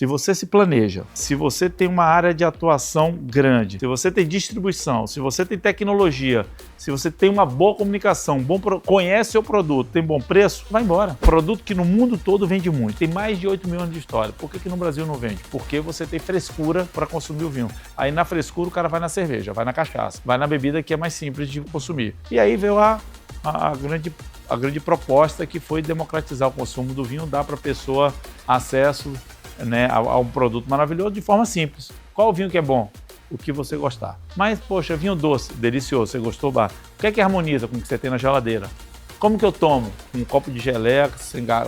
Se você se planeja, se você tem uma área de atuação grande, se você tem distribuição, se você tem tecnologia, se você tem uma boa comunicação, conhece seu produto, tem bom preço, vai embora. Produto que no mundo todo vende muito. Tem mais de 8 mil anos de história. Por que no Brasil não vende? Porque você tem frescura para consumir o vinho. Aí na frescura o cara vai na cerveja, vai na cachaça, vai na bebida que é mais simples de consumir. E aí veio a grande proposta, que foi democratizar o consumo do vinho, dar para a pessoa acesso, né, a um produto maravilhoso de forma simples. Qual o vinho que é bom? O que você gostar. Mas, poxa, vinho doce, delicioso, você gostou? O que harmoniza com o que você tem na geladeira? Como que eu tomo? Um copo de geleia,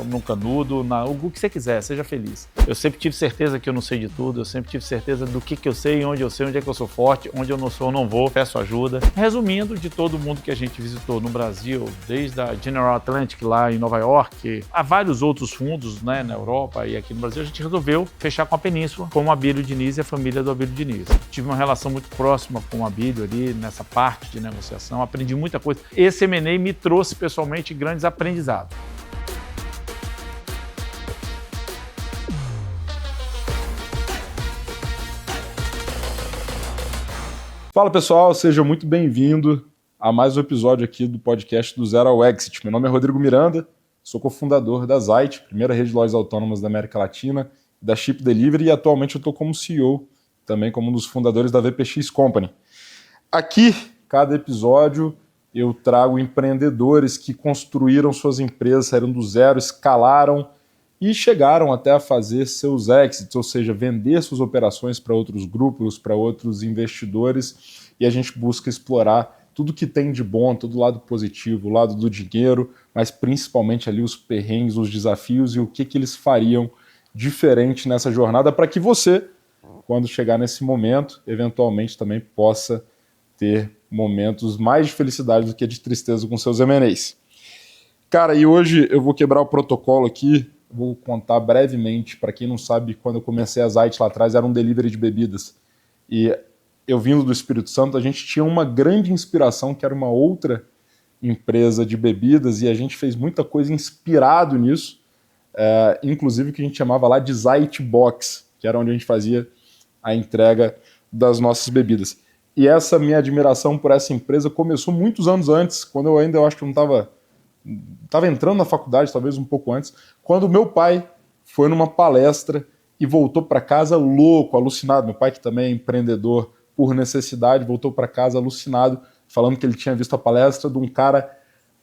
num canudo, o que você quiser, seja feliz. Eu sempre tive certeza que eu não sei de tudo, eu sempre tive certeza do que eu sei, onde é que eu sou forte, onde eu não sou, eu não vou, peço ajuda. Resumindo, de todo mundo que a gente visitou no Brasil, desde a General Atlantic lá em Nova York, há vários outros fundos, né, na Europa e aqui no Brasil, a gente resolveu fechar com a Península, com o Abílio Diniz e a família do Abílio Diniz. Tive uma relação muito próxima com o Abílio ali, nessa parte de negociação, aprendi muita coisa. Esse M&A me trouxe pessoalmente grandes aprendizados. Fala pessoal, seja muito bem-vindo a mais um episódio aqui do podcast do Zero ao Exit. Meu nome é Rodrigo Miranda, sou cofundador da Zait, primeira rede de lojas autônomas da América Latina, da Chip Delivery, e atualmente eu estou como CEO, também como um dos fundadores da VPX Company. Aqui, cada episódio, eu trago empreendedores que construíram suas empresas, saíram do zero, escalaram e chegaram até a fazer seus exits, ou seja, vender suas operações para outros grupos, para outros investidores, e a gente busca explorar tudo que tem de bom, todo o lado positivo, o lado do dinheiro, mas principalmente ali os perrengues, os desafios e o que eles fariam diferente nessa jornada para que você, quando chegar nesse momento, eventualmente também possa ter momentos mais de felicidade do que de tristeza com seus M&As. Cara, e hoje eu vou quebrar o protocolo aqui, vou contar brevemente, para quem não sabe, quando eu comecei a Zait lá atrás, era um delivery de bebidas. E eu vindo do Espírito Santo, a gente tinha uma grande inspiração, que era uma outra empresa de bebidas, e a gente fez muita coisa inspirado nisso, inclusive o que a gente chamava lá de Zait Box, que era onde a gente fazia a entrega das nossas bebidas. E essa minha admiração por essa empresa começou muitos anos antes, quando eu acho que eu não estava entrando na faculdade, talvez um pouco antes, quando meu pai foi numa palestra e voltou para casa louco, alucinado. Meu pai, que também é empreendedor por necessidade, voltou para casa alucinado, falando que ele tinha visto a palestra de um cara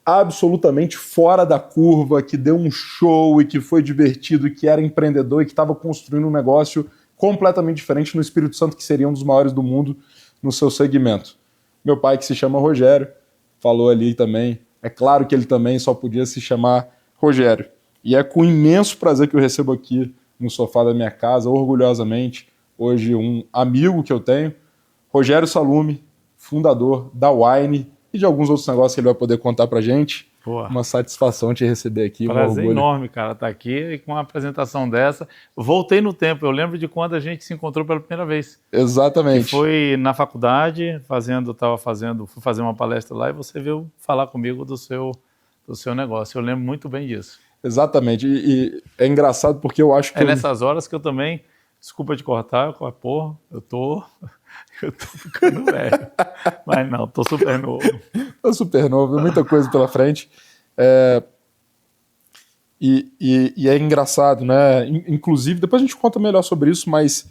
absolutamente fora da curva, que deu um show e que foi divertido, e que era empreendedor e que estava construindo um negócio completamente diferente no Espírito Santo, que seria um dos maiores do mundo no seu segmento. Meu pai, que se chama Rogério, falou ali também. É claro que ele também só podia se chamar Rogério. E é com imenso prazer que eu recebo aqui no sofá da minha casa, orgulhosamente, hoje um amigo que eu tenho, Rogério Salume, fundador da Wine e de alguns outros negócios que ele vai poder contar pra gente. Boa. Uma satisfação te receber aqui. Prazer enorme, cara, estar aqui e com uma apresentação dessa. Voltei no tempo, eu lembro de quando a gente se encontrou pela primeira vez. Exatamente. Que foi na faculdade, fui fazer uma palestra lá e você veio falar comigo do seu negócio. Eu lembro muito bem disso. Exatamente, e é engraçado porque eu acho que... nessas horas que eu também, desculpa te cortar, eu tô ficando velho, mas não, tô super novo. Tô super novo, muita coisa pela frente. E é engraçado, né? Inclusive, depois a gente conta melhor sobre isso, mas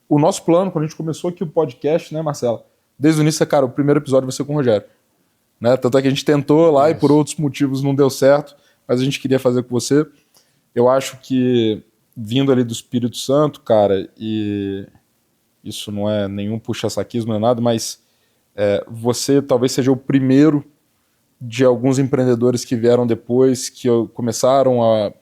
o nosso plano, quando a gente começou aqui o podcast, né, Marcela? Desde o início, cara, o primeiro episódio vai ser com o Rogério. Né? Tanto é que a gente tentou lá e por outros motivos não deu certo, mas a gente queria fazer com você. Eu acho que, vindo ali do Espírito Santo, cara, e isso não é nenhum puxa-saquismo, não é nada, mas você talvez seja o primeiro de alguns empreendedores que vieram depois, que começaram a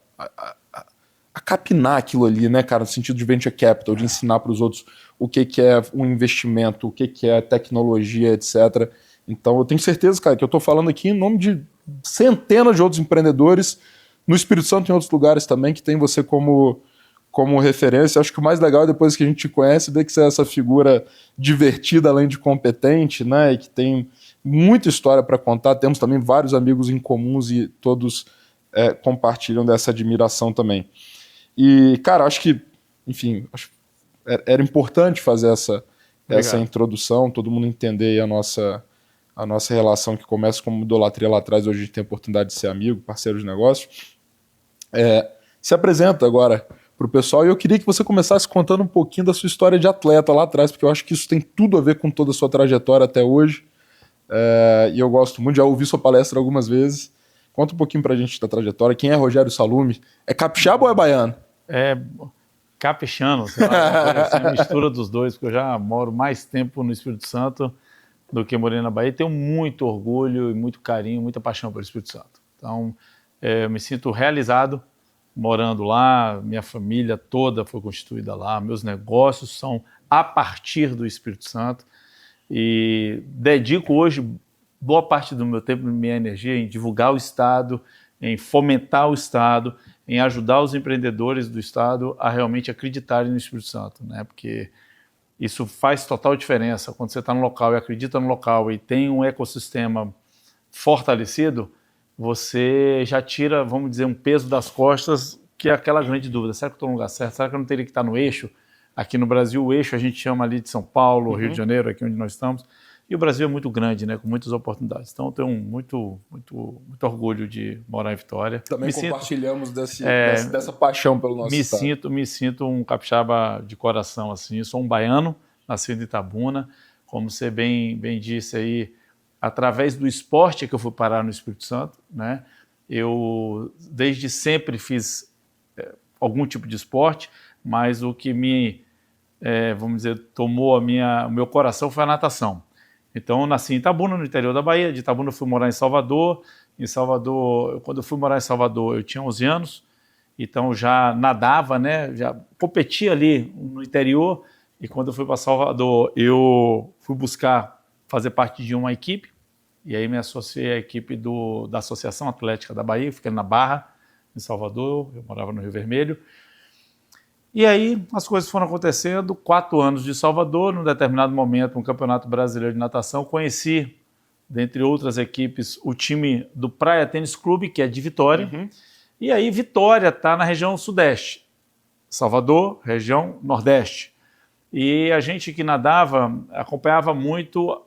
capinar aquilo ali, né, cara, no sentido de venture capital, de ensinar para os outros o que é um investimento, o que é tecnologia, etc. Então eu tenho certeza, cara, que eu estou falando aqui em nome de centenas de outros empreendedores no Espírito Santo e em outros lugares também, que tem você como referência. Acho que o mais legal é depois que a gente te conhece, ver que você é essa figura divertida, além de competente, né, e que tem muita história para contar. Temos também vários amigos em comuns e todos compartilham dessa admiração também. E, cara, acho que enfim, acho era importante fazer essa introdução, todo mundo entender aí a nossa relação que começa como idolatria lá atrás, hoje a gente tem a oportunidade de ser amigo, parceiro de negócio. Se apresenta agora para o pessoal e eu queria que você começasse contando um pouquinho da sua história de atleta lá atrás, porque eu acho que isso tem tudo a ver com toda a sua trajetória até hoje. E eu gosto muito, já ouvi sua palestra algumas vezes. Conta um pouquinho pra gente da trajetória. Quem é Rogério Salume? É capixaba ou é baiano? É capixano, sei lá, assim, a mistura dos dois, porque eu já moro mais tempo no Espírito Santo do que morei na Bahia. Tenho muito orgulho e muito carinho, muita paixão pelo Espírito Santo. Então, eu me sinto realizado morando lá, minha família toda foi constituída lá, meus negócios são a partir do Espírito Santo e dedico hoje boa parte do meu tempo e minha energia em divulgar o Estado, em fomentar o Estado, em ajudar os empreendedores do Estado a realmente acreditarem no Espírito Santo, né? Porque isso faz total diferença. Quando você está no local e acredita no local e tem um ecossistema fortalecido, você já tira, vamos dizer, um peso das costas, que é aquela grande dúvida. Será que eu estou no lugar certo? Será que eu não teria que estar no eixo? Aqui no Brasil, o eixo a gente chama ali de São Paulo, Rio de Janeiro, aqui onde nós estamos. E o Brasil é muito grande, né, com muitas oportunidades. Então, eu tenho muito orgulho de morar em Vitória. Também compartilhamos dessa paixão pelo nosso estado. Me sinto um capixaba de coração, assim. Eu sou um baiano, nascido em Itabuna. Como você bem disse aí, através do esporte que eu fui parar no Espírito Santo, né? Eu, desde sempre, fiz algum tipo de esporte, mas o que vamos dizer, tomou o meu coração foi a natação. Então, eu nasci em Itabuna, no interior da Bahia. De Itabuna, eu fui morar em Salvador. Quando eu fui morar em Salvador, eu tinha 11 anos. Então, já nadava, né? Já competia ali no interior. E quando eu fui para Salvador, eu fui buscar fazer parte de uma equipe. E aí me associei à equipe da Associação Atlética da Bahia. Fiquei na Barra, em Salvador. Eu morava no Rio Vermelho. E aí as coisas foram acontecendo, 4 anos de Salvador, num determinado momento, no Campeonato Brasileiro de Natação, conheci, dentre outras equipes, o time do Praia Tênis Clube, que é de Vitória, e aí Vitória está na região sudeste, Salvador, região nordeste. E a gente que nadava acompanhava muito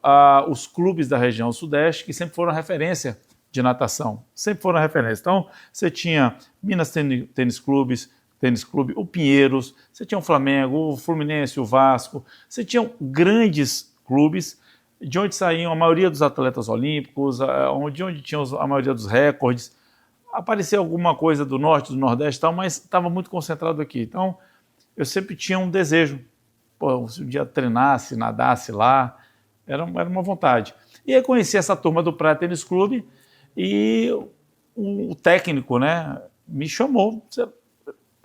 os clubes da região sudeste, que sempre foram referência de natação, sempre foram referência. Então, você tinha Minas Tênis Clubes, Tênis Clube, o Pinheiros, você tinha o Flamengo, o Fluminense, o Vasco, você tinha grandes clubes de onde saíam a maioria dos atletas olímpicos, de onde tinham a maioria dos recordes. Aparecia alguma coisa do norte, do nordeste e tal, mas estava muito concentrado aqui. Então, eu sempre tinha um desejo. Se um dia treinasse, nadasse lá, era uma vontade. E aí conheci essa turma do Praia Tênis Clube e o técnico, né, me chamou.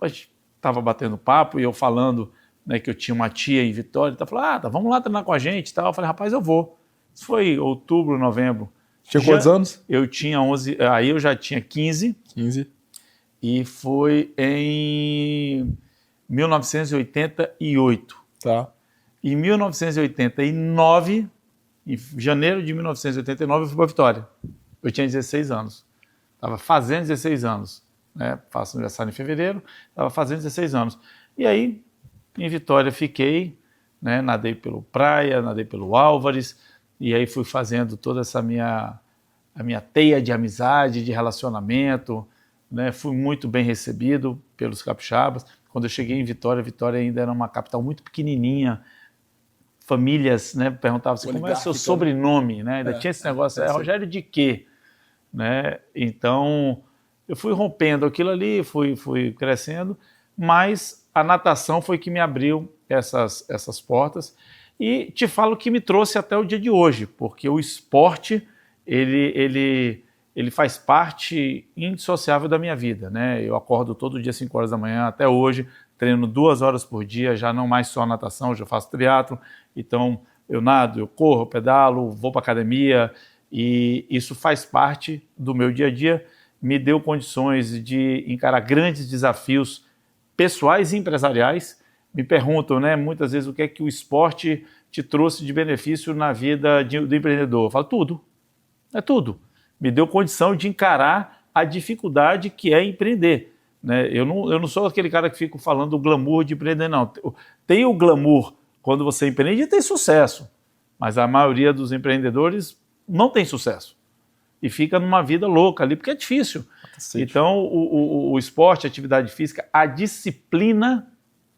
Estava batendo papo e eu falando, né, que eu tinha uma tia em Vitória, então falou, vamos lá treinar com a gente e tal. Eu falei, rapaz, eu vou. Isso foi outubro, novembro. Tinha quantos anos? Eu tinha 11, aí eu já tinha 15. E foi em 1988. Tá. Em 1989, em janeiro de 1989, eu fui para Vitória. Eu tinha 16 anos. Estava fazendo 16 anos. Né? Faço aniversário em fevereiro, estava fazendo 16 anos. E aí, em Vitória, fiquei, né? Nadei pelo Praia, nadei pelo Álvares, e aí fui fazendo toda essa a minha teia de amizade, de relacionamento, né? Fui muito bem recebido pelos capixabas. Quando eu cheguei em Vitória, Vitória ainda era uma capital muito pequenininha, famílias, né, perguntavam assim, como é o seu sobrenome? Né? Ainda tinha esse negócio, Rogério de quê? Né? Então, eu fui rompendo aquilo ali, fui crescendo, mas a natação foi que me abriu essas portas e te falo que me trouxe até o dia de hoje, porque o esporte, ele faz parte indissociável da minha vida, né? Eu acordo todo dia 5 horas da manhã, até hoje, treino 2 horas por dia, já não mais só natação, já faço triatlo, então eu nado, eu corro, eu pedalo, vou para academia e isso faz parte do meu dia a dia, me deu condições de encarar grandes desafios pessoais e empresariais. Me perguntam, né, muitas vezes o que é que o esporte te trouxe de benefício na vida do empreendedor. Eu falo, tudo, é tudo. Me deu condição de encarar a dificuldade que é empreender. né? Eu não sou aquele cara que fica falando do glamour de empreender, não. Tem o glamour quando você empreende e tem sucesso, mas a maioria dos empreendedores não tem sucesso e fica numa vida louca ali, porque é difícil. Então, o esporte, a atividade física, a disciplina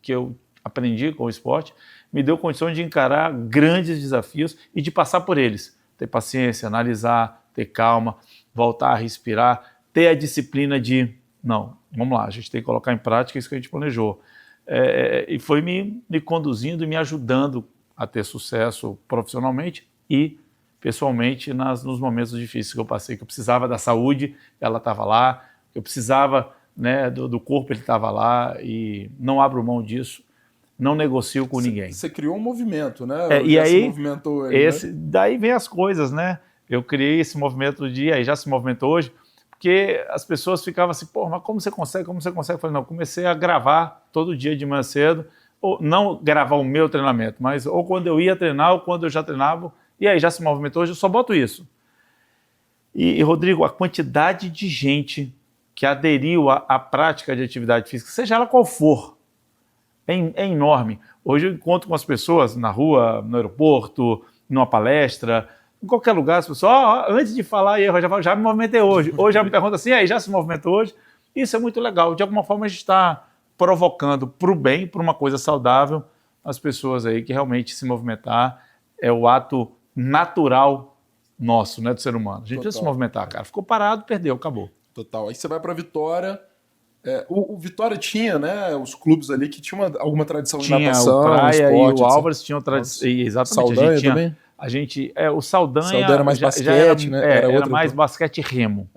que eu aprendi com o esporte, me deu condições de encarar grandes desafios e de passar por eles. Ter paciência, analisar, ter calma, voltar a respirar, ter a disciplina de, não, vamos lá, a gente tem que colocar em prática isso que a gente planejou. E foi me conduzindo e me ajudando a ter sucesso profissionalmente e pessoalmente nos momentos difíceis que eu passei, que eu precisava da saúde, ela estava lá, eu precisava, né, do corpo, ele estava lá, e não abro mão disso, não negocio com ninguém. Você criou um movimento, né? E aí, se movimentou aí, né? Daí vem as coisas, né? Eu criei esse movimento aí já se movimentou hoje, porque as pessoas ficavam assim, pô, mas como você consegue, como você consegue? Eu falei, não, comecei a gravar todo dia de manhã cedo, ou não gravar o meu treinamento, mas ou quando eu ia treinar, ou quando eu já treinava, e aí já se movimentou hoje, eu só boto isso. E Rodrigo, a quantidade de gente que aderiu à prática de atividade física, seja ela qual for, é enorme. Hoje eu encontro com as pessoas na rua, no aeroporto, numa palestra, em qualquer lugar, as pessoas, antes de falar, eu já me movimentei hoje. Hoje já me pergunta assim, aí já se movimentou hoje? Isso é muito legal. De alguma forma a gente está provocando para o bem, para uma coisa saudável, as pessoas aí que realmente se movimentar é o ato natural nosso, né, do ser humano. A gente precisa se movimentar, cara. Ficou parado, perdeu, acabou. Total. Aí você vai para Vitória. O Vitória tinha, né, os clubes ali que tinham alguma tradição de natação, o Praia esporte, e o Álvares tinham tradição. Exatamente. Saldanha também? O Saldanha era mais basquete, né? Era mais basquete e remo.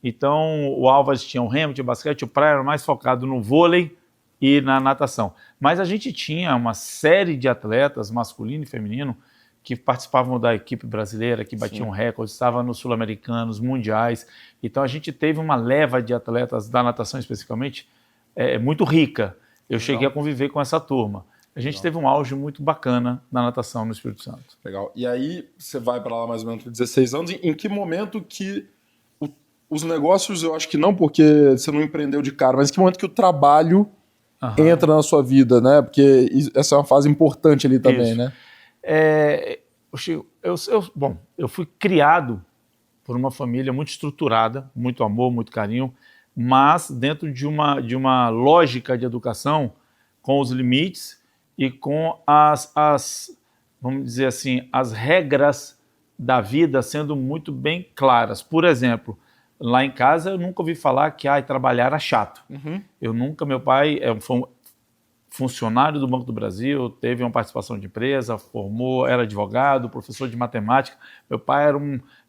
Então, o Álvares tinha o remo, tinha o basquete, o Praia era mais focado no vôlei e na natação. Mas a gente tinha uma série de atletas, masculino e feminino, que participavam da equipe brasileira, que batiam recordes, estavam nos sul-americanos, mundiais. Então a gente teve uma leva de atletas da natação especificamente muito rica. Eu cheguei a conviver com essa turma. A gente teve um auge muito bacana na natação no Espírito Santo. Legal. E aí você vai para lá mais ou menos com 16 anos. Em que momento que os negócios, eu acho que não porque você não empreendeu de cara, mas em que momento que o trabalho entra na sua vida, né? Porque essa é uma fase importante ali também, né? Chico, eu fui criado por uma família muito estruturada, muito amor, muito carinho, mas dentro de uma lógica de educação com os limites e com vamos dizer assim, as regras da vida sendo muito bem claras. Por exemplo, lá em casa eu nunca ouvi falar que trabalhar era chato. Meu pai foi um funcionário do Banco do Brasil, teve uma participação de empresa, formou, era advogado, professor de matemática. Meu pai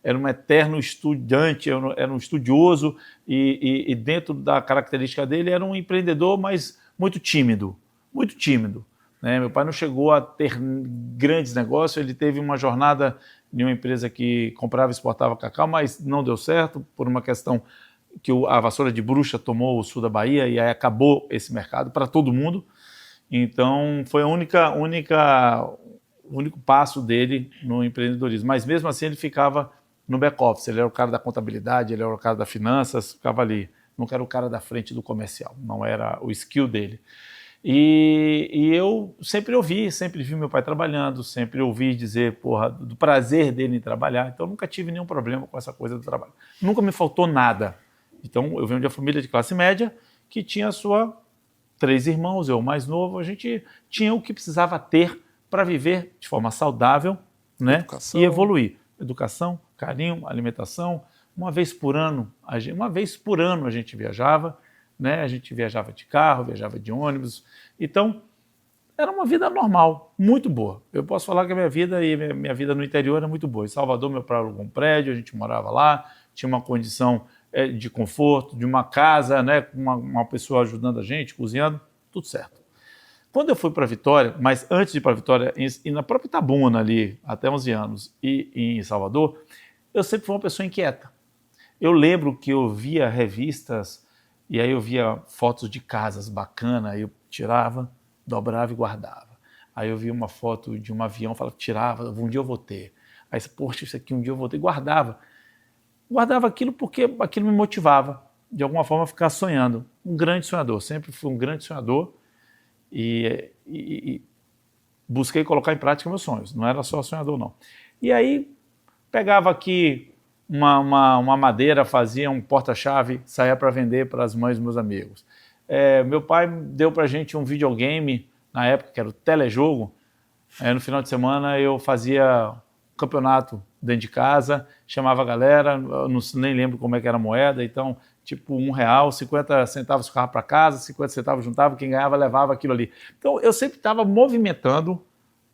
era um eterno estudante, era um estudioso e dentro da característica dele era um empreendedor, mas muito tímido, né? Meu pai não chegou a ter grandes negócios, ele teve uma jornada em uma empresa que comprava e exportava cacau, mas não deu certo por uma questão que a vassoura de bruxa tomou o sul da Bahia e aí acabou esse mercado para todo mundo. Então, foi o único passo dele no empreendedorismo. Mas, mesmo assim, ele ficava no back-office. Ele era o cara da contabilidade, ele era o cara das finanças, ficava ali. Nunca era o cara da frente do comercial. Não era o skill dele. E eu sempre vi meu pai trabalhando, sempre ouvi dizer, do prazer dele em trabalhar. Então, nunca tive nenhum problema com essa coisa do trabalho. Nunca me faltou nada. Então, eu venho de uma família de classe média que tinha 3 irmãos, eu o mais novo, a gente tinha o que precisava ter para viver de forma saudável, né? E evoluir. Educação, carinho, alimentação. Uma vez por ano a gente viajava, né? A gente viajava de carro, viajava de ônibus. Então, era uma vida normal, muito boa. Eu posso falar que a minha vida no interior era muito boa. Em Salvador, meu pai alugou um prédio, a gente morava lá, tinha uma condição de conforto, de uma casa, né, com uma pessoa ajudando a gente, cozinhando, tudo certo. Quando eu fui para Vitória, mas antes de ir para Vitória, e na própria Itabuna ali, até 11 anos, e em Salvador, eu sempre fui uma pessoa inquieta. Eu lembro que eu via revistas, e aí eu via fotos de casas bacanas, eu tirava, dobrava e guardava. Aí eu via uma foto de um avião, falava, tirava, um dia eu vou ter. Aí, poxa, isso aqui um dia eu vou ter, e guardava. Guardava aquilo porque aquilo me motivava, de alguma forma, a ficar sonhando. um grande sonhador, sempre fui um grande sonhador e busquei colocar em prática meus sonhos, não era só sonhador não. E aí pegava aqui uma madeira, fazia um porta-chave, saía para vender para as mães dos meus amigos. Meu pai deu para a gente um videogame, na época que era o telejogo. No final de semana eu fazia um campeonato dentro de casa, chamava a galera, nem lembro como é que era a moeda, então tipo R$1, 50 centavos ficava para casa, 50 centavos juntava, quem ganhava levava aquilo ali. Então eu sempre estava movimentando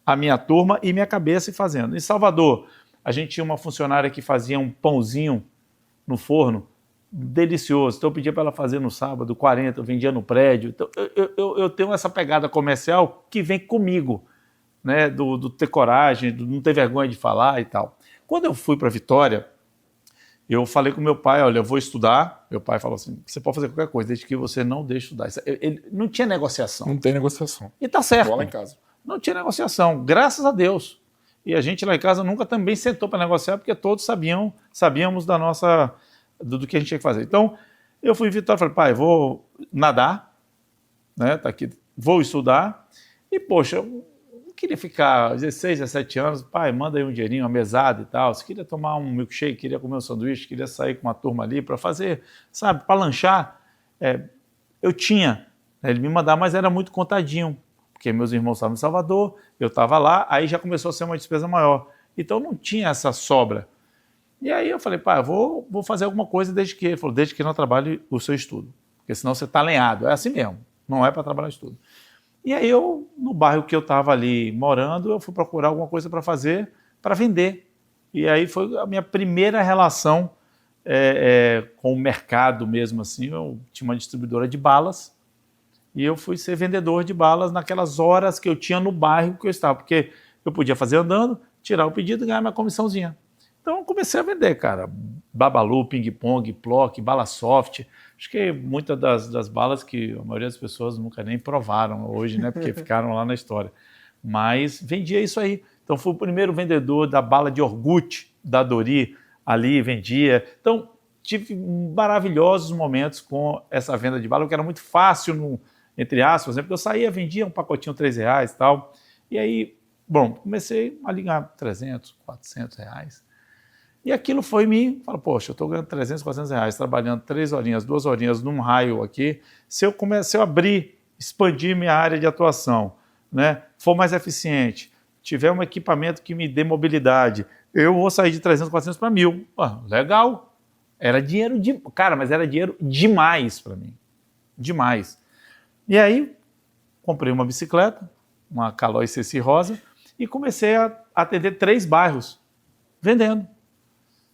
a minha turma e minha cabeça e fazendo. Em Salvador, a gente tinha uma funcionária que fazia um pãozinho no forno, delicioso. Então eu pedia para ela fazer no sábado, 40, eu vendia no prédio. Então eu tenho essa pegada comercial que vem comigo, né? Do ter coragem, do não ter vergonha de falar e tal. Quando eu fui para Vitória, eu falei com meu pai, olha, eu vou estudar. Meu pai falou assim, você pode fazer qualquer coisa, desde que você não deixe estudar. Ele não tinha negociação. Não tem negociação. E tá certo. Igual lá em casa. Não tinha negociação, graças a Deus. E a gente lá em casa nunca também sentou para negociar, porque todos sabíamos do que a gente tinha que fazer. Então, eu fui em Vitória e falei, pai, vou nadar, né, tá aqui, vou estudar. E, poxa, eu não queria ficar 16, 17 anos, pai, manda aí um dinheirinho, uma mesada e tal. Se queria tomar um milkshake, queria comer um sanduíche, queria sair com uma turma ali para fazer, sabe, para lanchar. Eu tinha, ele me mandava, mas era muito contadinho, porque meus irmãos estavam em Salvador, eu estava lá, aí já começou a ser uma despesa maior. Então não tinha essa sobra. E aí eu falei, pai, vou fazer alguma coisa desde que... Ele falou, desde que não trabalhe o seu estudo, porque senão você está lenhado. É assim mesmo, não é para trabalhar estudo. E aí eu, no bairro que eu estava ali morando, eu fui procurar alguma coisa para fazer, para vender. E aí foi a minha primeira relação com o mercado mesmo assim. Eu tinha uma distribuidora de balas, e eu fui ser vendedor de balas naquelas horas que eu tinha no bairro que eu estava, porque eu podia fazer andando, tirar o pedido e ganhar minha comissãozinha. Então eu comecei a vender, cara, Babalu, ping-pong, plock, bala soft. Acho que muitas das balas que a maioria das pessoas nunca nem provaram hoje, né, porque ficaram lá na história. Mas vendia isso aí. Então fui o primeiro vendedor da bala de iogurte da Dori, ali vendia. Então tive maravilhosos momentos com essa venda de bala, porque era muito fácil, entre aspas, né? Porque eu saía, vendia um pacotinho R$3 e tal. E aí, bom, comecei a ligar 300, 400 reais. E aquilo foi falei, poxa, eu estou ganhando 300, 400 reais, trabalhando 3 horinhas, 2 horinhas num raio aqui. Se eu abrir, expandir minha área de atuação, né, for mais eficiente, tiver um equipamento que me dê mobilidade, eu vou sair de 300, 400 para 1.000. Legal. Era dinheiro cara, mas era dinheiro demais para mim. Demais. E aí, comprei uma bicicleta, uma Caloi CC rosa, e comecei a atender 3 bairros, vendendo.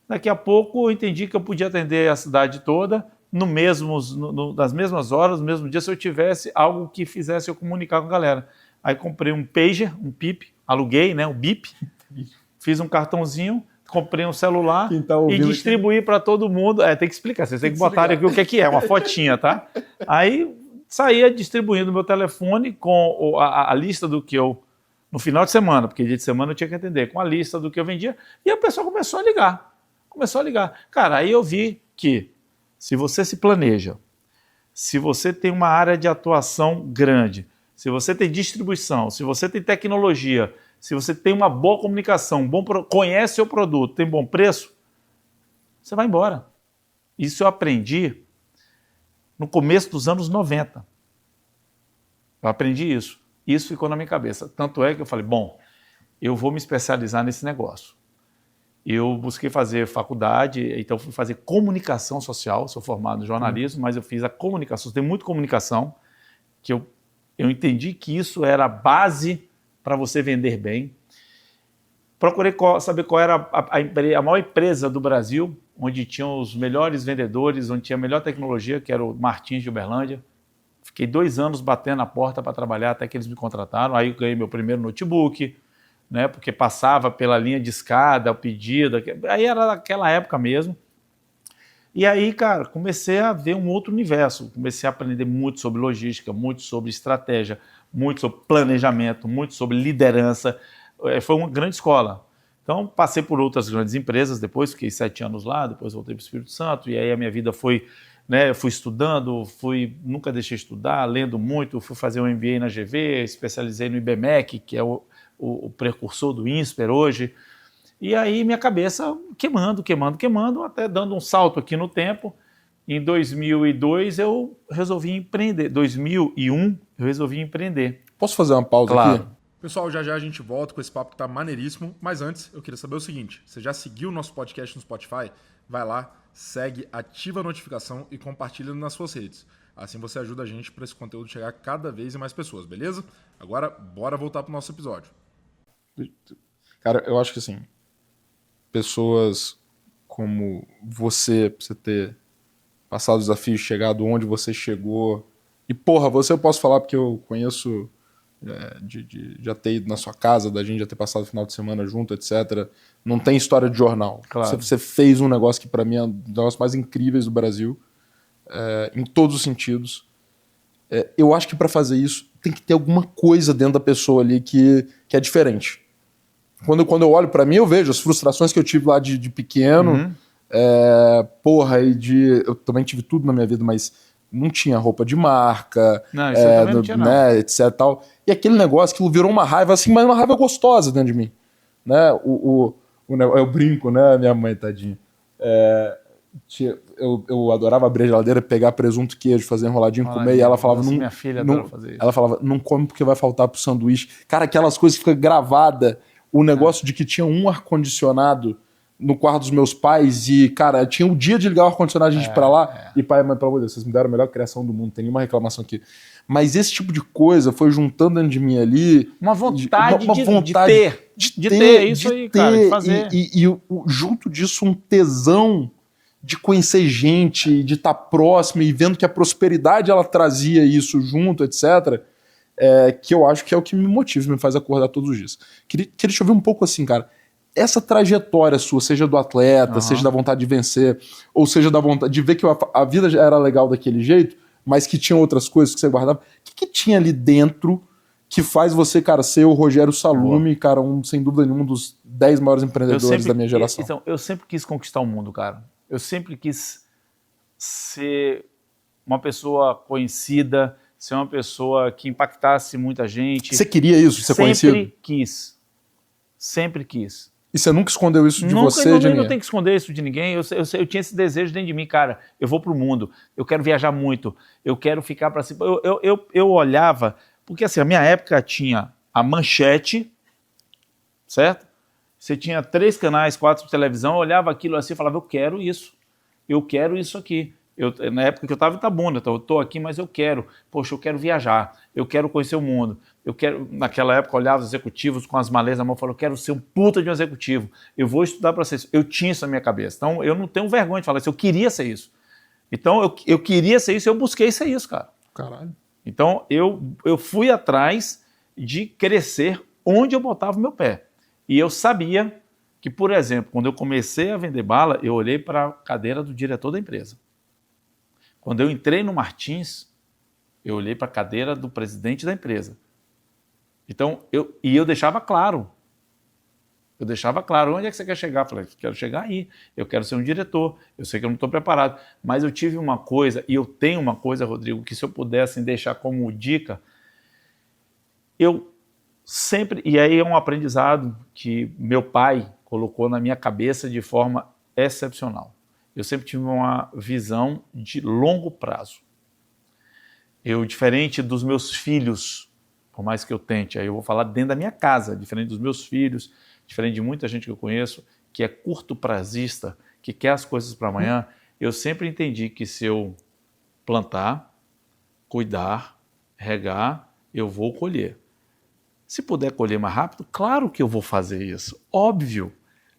Daqui a pouco eu entendi que eu podia atender a cidade toda nas mesmas horas, no mesmo dia, se eu tivesse algo que fizesse eu comunicar com a galera. Aí comprei um pager, um PIP, aluguei, né, um BIP, fiz um cartãozinho, comprei um celular e distribuí para todo mundo. Tem que explicar, vocês têm que botar aqui o que é, uma fotinha, tá? Aí saía distribuindo meu telefone com a lista do que eu, no final de semana, porque dia de semana eu tinha que atender, com a lista do que eu vendia, e a pessoa começou a ligar. Cara, aí eu vi que se você se planeja, se você tem uma área de atuação grande, se você tem distribuição, se você tem tecnologia, se você tem uma boa comunicação, conhece o produto, tem bom preço, você vai embora. Isso eu aprendi no começo dos anos 90. Eu aprendi isso. Isso ficou na minha cabeça. Tanto é que eu falei, bom, eu vou me especializar nesse negócio. Eu busquei fazer faculdade, então fui fazer comunicação social, sou formado em jornalismo, mas eu fiz a comunicação, tem muita comunicação, que eu entendi que isso era a base para você vender bem. Procurei saber qual era a maior empresa do Brasil, onde tinham os melhores vendedores, onde tinha a melhor tecnologia, que era o Martins de Uberlândia. Fiquei 2 anos batendo na porta para trabalhar até que eles me contrataram. Aí eu ganhei meu primeiro notebook, né, porque passava pela linha de escada, o pedido, aí era daquela época mesmo. E aí, cara, comecei a ver um outro universo, comecei a aprender muito sobre logística, muito sobre estratégia, muito sobre planejamento, muito sobre liderança. Foi uma grande escola. Então, passei por outras grandes empresas depois, fiquei 7 anos lá, depois voltei para o Espírito Santo, e aí a minha vida foi né? Eu fui estudando, nunca deixei de estudar, lendo muito, fui fazer um MBA na GV, especializei no IBMEC, que é o precursor do INSPER hoje. E aí minha cabeça queimando, até dando um salto aqui no tempo. Em 2002 eu resolvi empreender. 2001 eu resolvi empreender. Posso fazer uma pausa Claro. aqui? Pessoal, já já a gente volta com esse papo que tá maneiríssimo, mas antes eu queria saber o seguinte, você já seguiu o nosso podcast no Spotify? Vai lá, segue, ativa a notificação e compartilha nas suas redes. Assim você ajuda a gente para esse conteúdo chegar a cada vez em mais pessoas, beleza? Agora, bora voltar pro nosso episódio. Cara, eu acho que assim, pessoas como você ter passado os desafios, chegado onde você chegou, e porra, você eu posso falar porque eu conheço... de já ter ido na sua casa, da gente já ter passado o final de semana junto, etc. Não tem história de jornal. Claro. Você fez um negócio que para mim é um dos negócios mais incríveis do Brasil, em todos os sentidos. Eu acho que para fazer isso tem que ter alguma coisa dentro da pessoa ali que é diferente. Quando eu olho para mim, eu vejo as frustrações que eu tive lá de pequeno, eu também tive tudo na minha vida, mas não tinha roupa de marca, Não, isso eu também não tinha, não. Né, etc. Tal. E aquele negócio, aquilo virou uma raiva, assim, mas uma raiva gostosa dentro de mim. Né? Eu brinco, né, minha mãe, tadinha. Eu adorava abrir a geladeira, pegar presunto, queijo, fazer enroladinho, comer, e ela falava... Nossa, minha filha adora fazer isso. Ela falava, não come porque vai faltar pro sanduíche. Cara, aquelas coisas que ficam gravadas. O negócio de que tinha um ar-condicionado no quarto dos meus pais e, cara, tinha o dia de ligar o ar-condicionado, a gente ir pra lá, e pai, mãe, pelo amor de Deus, vocês me deram a melhor criação do mundo, não tem nenhuma reclamação aqui. Mas esse tipo de coisa foi juntando dentro de mim ali... Uma vontade de ter. É isso aí, cara, de fazer. E junto disso, um tesão de conhecer gente, de estar próximo e vendo que a prosperidade, ela trazia isso junto, etc., que eu acho que é o que me motiva, me faz acordar todos os dias. Queria te ouvir um pouco assim, cara, essa trajetória sua, seja do atleta, seja da vontade de vencer, ou seja da vontade de ver que a vida já era legal daquele jeito, mas que tinha outras coisas que você guardava. O que tinha ali dentro que faz você, cara, ser o Rogério Salume, cara, sem dúvida nenhuma, um dos 10 maiores empreendedores da minha geração? Então, eu sempre quis conquistar o mundo, cara. Eu sempre quis ser uma pessoa conhecida, ser uma pessoa que impactasse muita gente. Você queria isso, ser conhecido? Sempre quis. E você nunca escondeu isso de você, de ninguém? Não tenho que esconder isso de ninguém. Eu tinha esse desejo dentro de mim, cara. Eu vou pro mundo, eu quero viajar muito, eu quero ficar para cima. Eu olhava, porque assim, a minha época tinha a Manchete, certo? Você tinha 3 canais, 4 de televisão, eu olhava aquilo assim e falava, eu quero isso aqui. Na época que eu estava em Itabuna, eu estou aqui, mas eu quero viajar, eu quero conhecer o mundo. Naquela época, eu olhava os executivos com as malês na mão e falava, eu quero ser um puta de um executivo, eu vou estudar para ser isso. Eu tinha isso na minha cabeça, então eu não tenho vergonha de falar isso, eu queria ser isso. Então, eu queria ser isso, eu busquei ser isso, cara. Caralho. Então, eu fui atrás de crescer onde eu botava o meu pé. E eu sabia que, por exemplo, quando eu comecei a vender bala, eu olhei para a cadeira do diretor da empresa. Quando eu entrei no Martins, eu olhei para a cadeira do presidente da empresa. Então, eu deixava claro. Onde é que você quer chegar? Eu falei, quero chegar aí, eu quero ser um diretor, eu sei que eu não estou preparado. Mas eu tive uma coisa, e eu tenho uma coisa, Rodrigo, que se eu pudesse deixar como dica, eu sempre, e aí é um aprendizado que meu pai colocou na minha cabeça de forma excepcional. Eu sempre tive uma visão de longo prazo. Diferente dos meus filhos, por mais que eu tente, aí eu vou falar dentro da minha casa, diferente dos meus filhos, diferente de muita gente que eu conheço, que é curto prazista, que quer as coisas para amanhã, eu sempre entendi que se eu plantar, cuidar, regar, eu vou colher. Se puder colher mais rápido, claro que eu vou fazer isso, óbvio,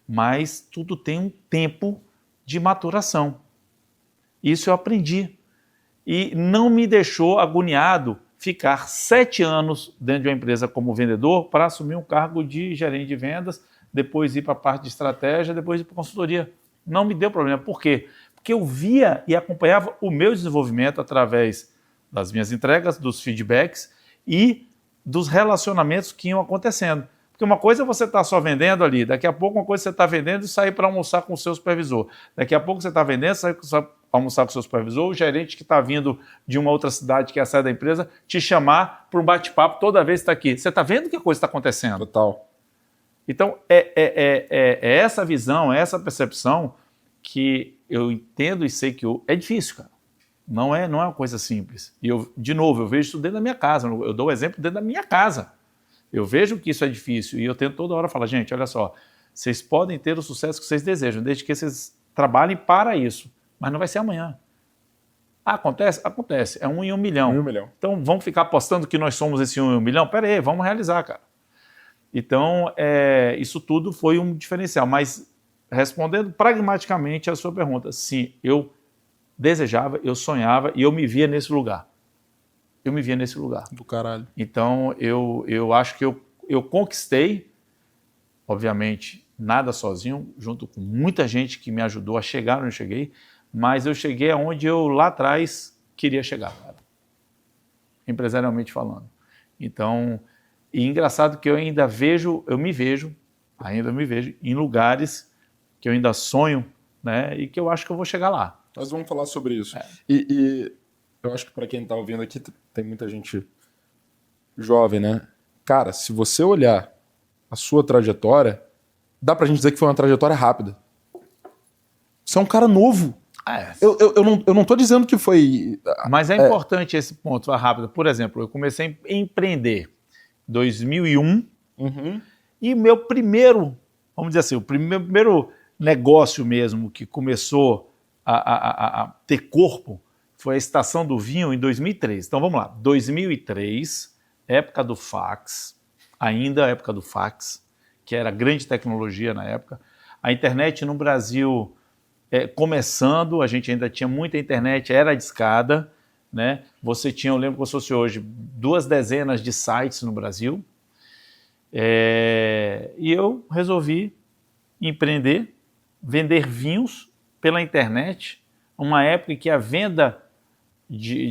mas tudo tem um tempo de maturação. Isso eu aprendi. E não me deixou agoniado ficar 7 anos dentro de uma empresa como vendedor para assumir um cargo de gerente de vendas, depois ir para a parte de estratégia, depois ir para a consultoria. Não me deu problema. Por quê? Porque eu via e acompanhava o meu desenvolvimento através das minhas entregas, dos feedbacks e dos relacionamentos que iam acontecendo. Porque uma coisa é você estar só vendendo ali, daqui a pouco uma coisa você está vendendo e sair para almoçar com o seu supervisor. Daqui a pouco você está vendendo, sair almoçar com o seu supervisor, o gerente que está vindo de uma outra cidade que é a sede da empresa, te chamar para um bate-papo toda vez que está aqui. Você está vendo que a coisa está acontecendo? Total. Então, é essa visão, é essa percepção que eu entendo e sei que é difícil, cara. Não é uma coisa simples. E, de novo, eu vejo isso dentro da minha casa. Eu dou o exemplo dentro da minha casa. Eu vejo que isso é difícil e eu tento toda hora falar, gente, olha só, vocês podem ter o sucesso que vocês desejam, desde que vocês trabalhem para isso. Mas não vai ser amanhã. Acontece? Acontece. É 1 em 1 milhão. 1 em 1 milhão. Então, vamos ficar apostando que nós somos esse 1 em 1 milhão? Pera aí, vamos realizar, cara. Então, isso tudo foi um diferencial. Mas, respondendo pragmaticamente a sua pergunta, sim, eu desejava, eu sonhava e eu me via nesse lugar. Eu me via nesse lugar. Do caralho. Então, eu acho que eu conquistei, obviamente, nada sozinho, junto com muita gente que me ajudou a chegar onde eu cheguei, mas eu cheguei aonde eu lá atrás queria chegar, cara. Empresarialmente falando. Então, e engraçado que eu ainda me vejo em lugares que eu ainda sonho, né, e que eu acho que eu vou chegar lá. Nós vamos falar sobre isso. E eu acho que para quem está ouvindo aqui, tem muita gente jovem, né? Cara, se você olhar a sua trajetória, dá pra gente dizer que foi uma trajetória rápida. Você é um cara novo. Eu não tô dizendo que foi... Mas é importante esse ponto, rápido. Por exemplo, eu comecei a empreender em 2001 e meu primeiro, vamos dizer assim, o primeiro negócio mesmo que começou a ter corpo foi a Estação do Vinho em 2003. Então vamos lá, 2003, época do fax, ainda época do fax, que era grande tecnologia na época. A internet no Brasil começando, a gente ainda tinha muita internet, era discada, né? Você tinha, eu lembro como se fosse hoje, 2 dezenas de sites no Brasil. E eu resolvi empreender, vender vinhos pela internet, uma época em que a venda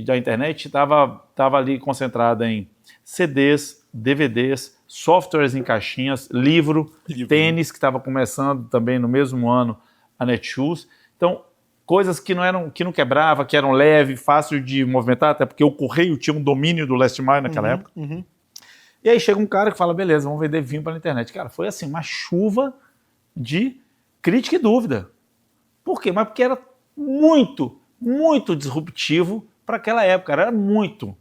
da internet estava ali concentrada em CDs, DVDs, softwares em caixinhas, livro. Tênis, que estava começando também no mesmo ano, a Netshoes. Então, coisas que não quebrava, que eram leves, fácil de movimentar, até porque o correio tinha um domínio do last mile naquela época. E aí chega um cara que fala, beleza, vamos vender vinho pela internet. Cara, foi assim, uma chuva de crítica e dúvida. Por quê? Mas porque era muito, muito disruptivo para aquela época, era muito.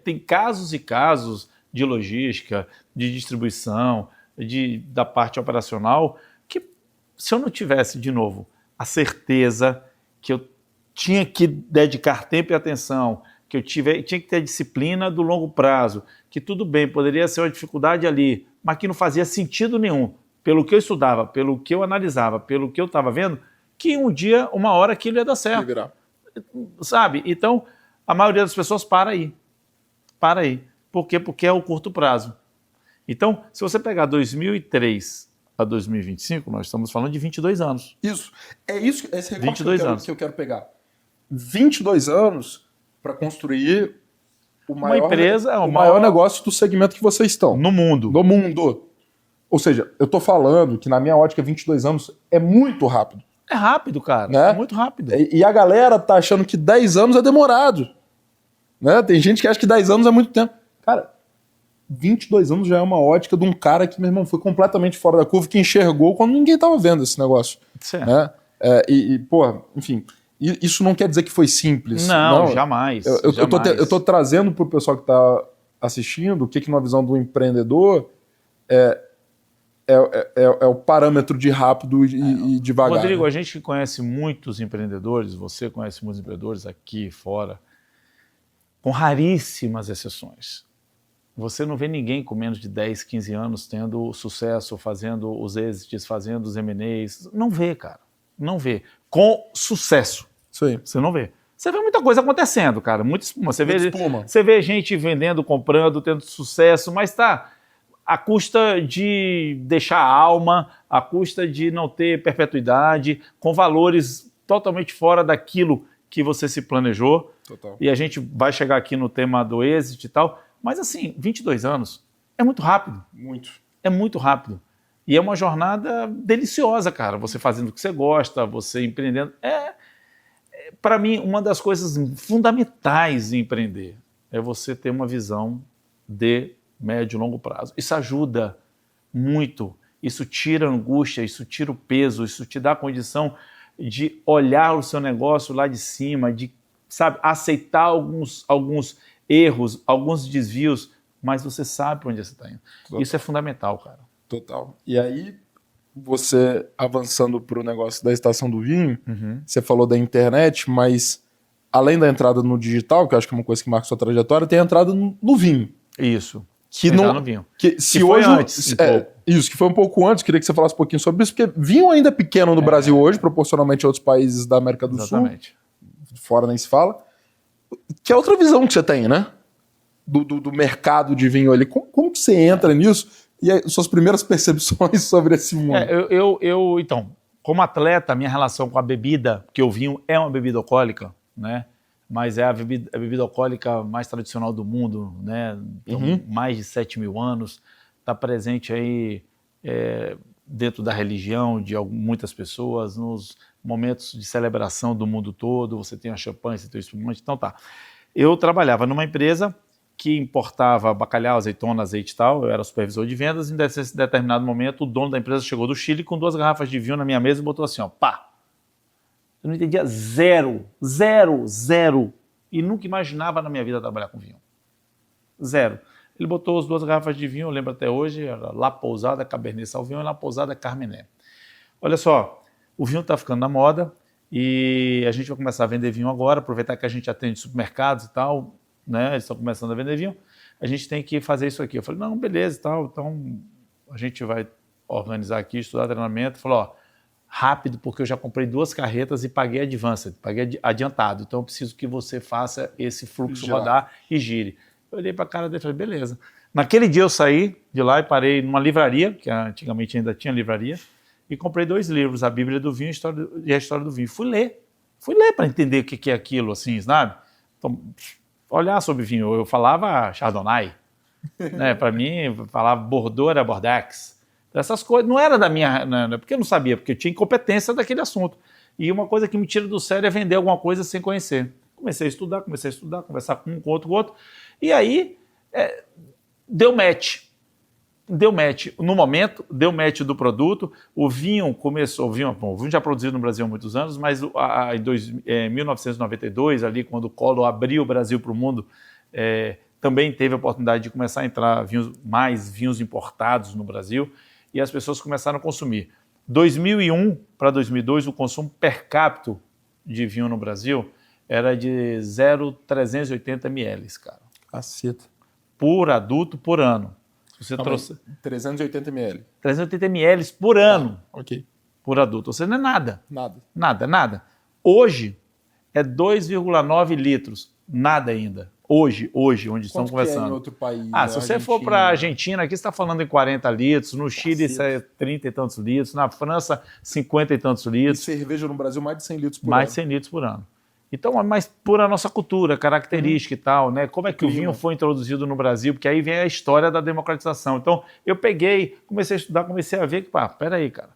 Tem casos e casos de logística, de distribuição, da parte operacional, que se eu não tivesse, de novo, a certeza que eu tinha que dedicar tempo e atenção, que eu tinha que ter disciplina do longo prazo, que tudo bem, poderia ser uma dificuldade ali, mas que não fazia sentido nenhum, pelo que eu estudava, pelo que eu analisava, pelo que eu estava vendo, que um dia, uma hora, aquilo ia dar certo. Sabe? Então, a maioria das pessoas para aí. Por quê? Porque é o curto prazo. Então, se você pegar 2003 a 2025, nós estamos falando de 22 anos. Isso. Esse recorte 22 anos. que eu quero pegar. 22 anos para construir o maior negócio do segmento que vocês estão. No mundo. No mundo. Ou seja, eu tô falando que na minha ótica 22 anos é muito rápido. É rápido, cara. Né? É muito rápido. E a galera tá achando que 10 anos é demorado. Né? Tem gente que acha que 10 anos é muito tempo. Cara, 22 anos já é uma ótica de um cara que, meu irmão, foi completamente fora da curva, que enxergou quando ninguém tava vendo esse negócio. Certo. Né? Pô, enfim, isso não quer dizer que foi simples. Não, jamais. Eu tô trazendo pro pessoal que tá assistindo o que numa visão do empreendedor é o parâmetro de rápido e devagar. Rodrigo, a gente que conhece muitos empreendedores, você conhece muitos empreendedores aqui fora, com raríssimas exceções. Você não vê ninguém com menos de 10, 15 anos tendo sucesso, fazendo os exits, fazendo os M&As. Não vê, cara. Não vê. Com sucesso. Isso aí. Você não vê. Você vê muita coisa acontecendo, cara. Muita espuma. Você vê gente vendendo, comprando, tendo sucesso, mas tá à custa de deixar a alma, à custa de não ter perpetuidade, com valores totalmente fora daquilo que você se planejou. Total. E a gente vai chegar aqui no tema do exit e tal. Mas assim, 22 anos é muito rápido. Muito. É muito rápido. E é uma jornada deliciosa, cara. Você fazendo o que você gosta, você empreendendo. Para mim, uma das coisas fundamentais em empreender é você ter uma visão de médio e longo prazo. Isso ajuda muito. Isso tira a angústia, isso tira o peso, isso te dá a condição de olhar o seu negócio lá de cima, de, sabe, aceitar alguns erros, alguns desvios, mas você sabe para onde você está indo. Total. Isso é fundamental, cara. Total. E aí, você avançando para o negócio da Estação do Vinho, você falou da internet, mas além da entrada no digital, que eu acho que é uma coisa que marca sua trajetória, tem a entrada no vinho. Isso. Que não, no vinho. Que foi antes. Isso, que foi um pouco antes. Queria que você falasse um pouquinho sobre isso, porque vinho ainda é pequeno no Brasil hoje, proporcionalmente a outros países da América do Sul. Fora nem se fala. Que é outra visão que você tem, né? Do mercado de vinho ali. Como que você entra nisso? E aí, suas primeiras percepções sobre esse mundo? Então, como atleta, minha relação com a bebida, porque o vinho é uma bebida alcoólica, né? Mas é a bebida alcoólica mais tradicional do mundo, né? Então, mais de 7 mil anos, está presente aí dentro da religião de muitas pessoas, nos momentos de celebração do mundo todo, você tem a champanhe, você tem o espumante, então tá. Eu trabalhava numa empresa que importava bacalhau, azeitona, azeite e tal, eu era supervisor de vendas, e em determinado momento o dono da empresa chegou do Chile com 2 garrafas de vinho na minha mesa e botou assim, ó, pá! Eu não entendia zero, e nunca imaginava na minha vida trabalhar com vinho. Zero. Ele botou as 2 garrafas de vinho, eu lembro até hoje, era La Pousada Cabernet Sauvignon e La Pousada Carmené. Olha só, o vinho está ficando na moda e a gente vai começar a vender vinho agora, aproveitar que a gente atende supermercados e tal, né? Eles estão começando a vender vinho, a gente tem que fazer isso aqui. Eu falei, não, beleza e tal, então a gente vai organizar aqui, estudar treinamento. Falou, ó, rápido, porque eu já comprei 2 carretas e paguei advanced, paguei adiantado, então eu preciso que você faça esse fluxo rodar e gire. Eu olhei para a cara dele e falei, beleza. Naquele dia eu saí de lá e parei numa livraria, que antigamente ainda tinha livraria, e comprei 2 livros, a Bíblia do Vinho e a História do Vinho. Fui ler para entender o que é aquilo, assim, sabe? Então, olhar sobre vinho, eu falava Chardonnay, né? Para mim, falava Bordeaux era Bordeaux. Essas coisas, não era da minha, né? Porque eu não sabia, porque eu tinha incompetência daquele assunto. E uma coisa que me tira do sério é vender alguma coisa sem conhecer. Comecei a estudar, conversar com um, com outro. E aí, deu match. No momento, deu match do produto. O vinho começou, o vinho já produzido no Brasil há muitos anos, mas em 1992, ali, quando o Collor abriu o Brasil para o mundo, também teve a oportunidade de começar a entrar mais vinhos importados no Brasil, e as pessoas começaram a consumir. 2001 para 2002, o consumo per capita de vinho no Brasil era de 0,380 ml, cara. Caceta. Por adulto, por ano. Você trouxe 380 ml. 380 ml por ano. Ok. Por adulto. Ou seja, não é nada. Nada. Hoje é 2,9 litros. Nada ainda. Hoje, onde estamos conversando. É em outro país? Se você for para a Argentina, aqui você está falando em 40 litros, no Chile isso é 30 e tantos litros, na França 50 e tantos litros. E cerveja no Brasil mais de 100 litros por ano. Mais de 100 litros por ano. Então, mas por a nossa cultura, característica e tal, né? Como é que o vinho foi introduzido no Brasil? Porque aí vem a história da democratização. Então, eu peguei, comecei a estudar, comecei a ver que, peraí, cara,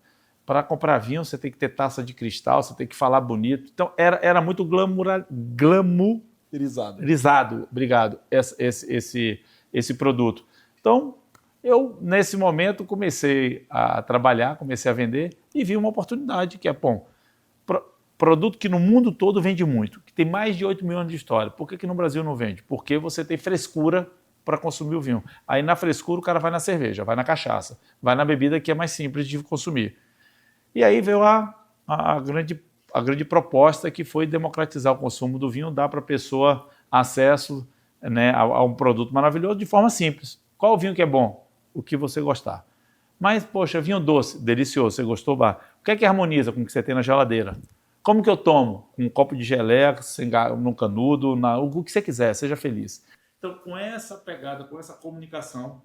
para comprar vinho você tem que ter taça de cristal, você tem que falar bonito. Então, era muito glamourizado, obrigado, esse produto. Então, eu, nesse momento, comecei a trabalhar, comecei a vender e vi uma oportunidade que é, produto que no mundo todo vende muito, que tem mais de 8 mil anos de história. Por que no Brasil não vende? Porque você tem frescura para consumir o vinho. Aí na frescura o cara vai na cerveja, vai na cachaça, vai na bebida que é mais simples de consumir. E aí veio a grande proposta, que foi democratizar o consumo do vinho, dar para a pessoa acesso, né, a um produto maravilhoso de forma simples. Qual o vinho que é bom? O que você gostar. Mas, poxa, vinho doce, delicioso, você gostou? O que é que harmoniza com o que você tem na geladeira? Como que eu tomo? Com um copo de geleia, num canudo, o que você quiser, seja feliz. Então, com essa pegada, com essa comunicação,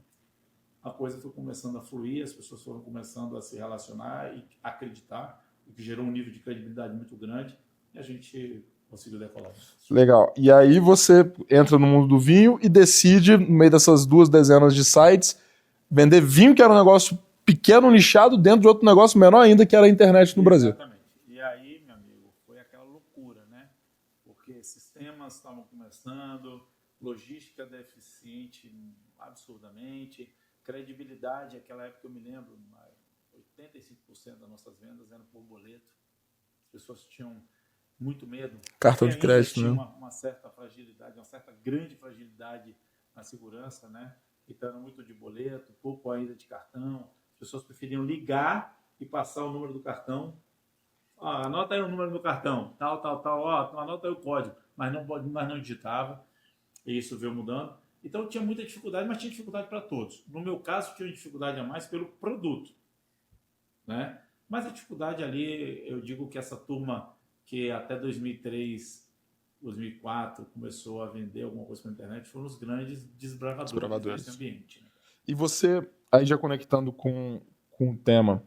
a coisa foi começando a fluir, as pessoas foram começando a se relacionar e acreditar, o que gerou um nível de credibilidade muito grande, e a gente conseguiu decolar. Legal. E aí você entra no mundo do vinho e decide, no meio dessas 2 dezenas de sites, vender vinho, que era um negócio pequeno, nichado, dentro de outro negócio menor ainda, que era a internet no Brasil. Exatamente. E aí, meu amigo, foi aquela loucura, né? Porque sistemas estavam começando, logística deficiente absurdamente, credibilidade, aquela época eu me lembro, 85% das nossas vendas eram por boleto. As pessoas tinham muito medo. Cartão de crédito, tinha né? uma certa fragilidade, uma certa grande fragilidade na segurança, né? Então era muito de boleto, pouco ainda de cartão. As pessoas preferiam ligar e passar o número do cartão. Anota aí o número do cartão, tal, anota aí o código, mas não digitava. E isso veio mudando. Então tinha muita dificuldade, mas tinha dificuldade para todos. No meu caso, tinha dificuldade a mais pelo produto, né? Mas a dificuldade ali, eu digo que essa turma que até 2003, 2004 começou a vender alguma coisa pela internet foram os grandes desbravadores desse ambiente. Né? E você, aí já conectando com o tema,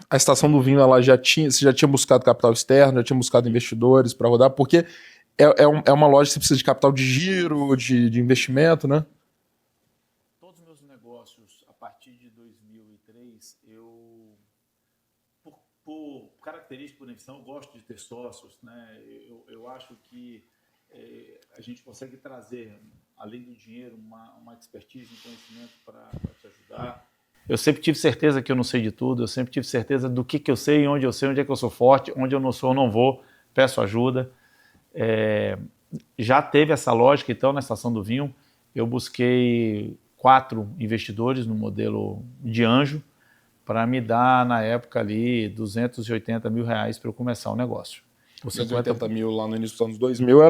a Estação do Vinho, você já tinha buscado capital externo, já tinha buscado investidores para rodar, porque é uma loja que você precisa de capital de giro, de investimento, né? Todos os meus negócios, a partir de 2003, por característica, por definição, eu gosto de ter sócios, né? Eu acho que a gente consegue trazer, além do dinheiro, uma expertise, um conhecimento para te ajudar. Eu sempre tive certeza que eu não sei de tudo, eu sempre tive certeza do que eu sei, onde é que eu sou forte, onde eu não sou, eu não vou, peço ajuda. Já teve essa lógica, então, na Estação do Vinho, eu busquei 4 investidores no modelo de anjo para me dar, na época ali, 280 mil reais para eu começar o negócio. 280 mil lá no início dos anos 2000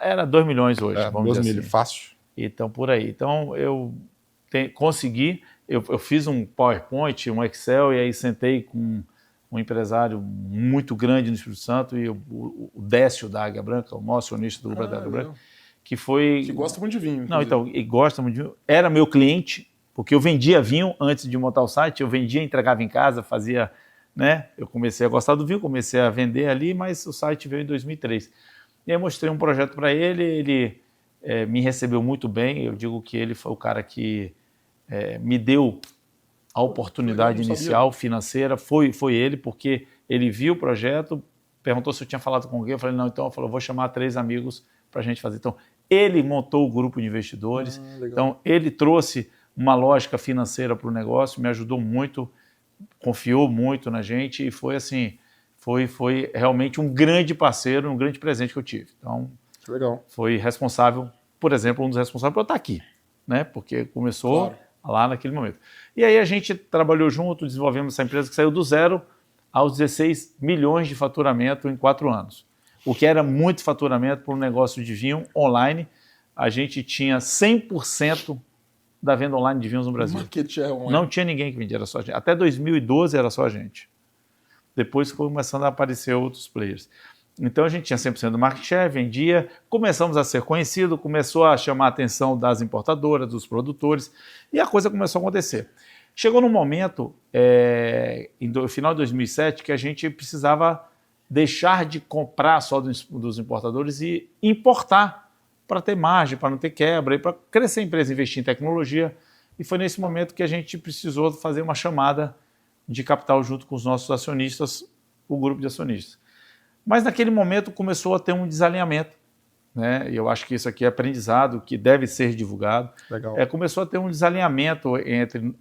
era 2 milhões hoje, vamos 2 dizer mil, assim. fácil. Então, por aí. Então, eu consegui, eu fiz um PowerPoint, um Excel, e aí sentei com um empresário muito grande no Espírito Santo, e o Décio da Águia Branca, o maior acionista do grupo da Águia Branca, que gosta muito de vinho. Não, então, e gosta muito de vinho. Era meu cliente, porque eu vendia vinho antes de montar o site, eu vendia, entregava em casa, fazia, né? Eu comecei a gostar do vinho, comecei a vender ali, mas o site veio em 2003. E aí eu mostrei um projeto para ele, ele me recebeu muito bem, eu digo que ele foi o cara que me deu a oportunidade inicial financeira, foi ele, porque ele viu o projeto, perguntou se eu tinha falado com alguém, eu falei, não, então eu vou chamar 3 amigos para a gente fazer. Então, ele montou o grupo de investidores, então ele trouxe uma lógica financeira para o negócio, me ajudou muito, confiou muito na gente e foi assim, foi realmente um grande parceiro, um grande presente que eu tive. Então, foi responsável, por exemplo, um dos responsáveis por eu estar aqui, né? Porque começou lá naquele momento. E aí a gente trabalhou junto, desenvolvemos essa empresa que saiu do 0 aos 16 milhões de faturamento em 4 anos. O que era muito faturamento para um negócio de vinho online. A gente tinha 100% da venda online de vinhos no Brasil. Não tinha ninguém que vendia, era só a gente. Até 2012 era só a gente. Depois foi começando a aparecer outros players. Então a gente tinha 100% do market share, vendia, começamos a ser conhecido, começou a chamar a atenção das importadoras, dos produtores, e a coisa começou a acontecer. Chegou num momento, no final de 2007, que a gente precisava deixar de comprar só dos importadores e importar para ter margem, para não ter quebra, e para crescer a empresa, investir em tecnologia. E foi nesse momento que a gente precisou fazer uma chamada de capital junto com os nossos acionistas, o grupo de acionistas. Mas naquele momento começou a ter um desalinhamento, né? E eu acho que isso aqui é aprendizado, que deve ser divulgado. Começou a ter um desalinhamento entre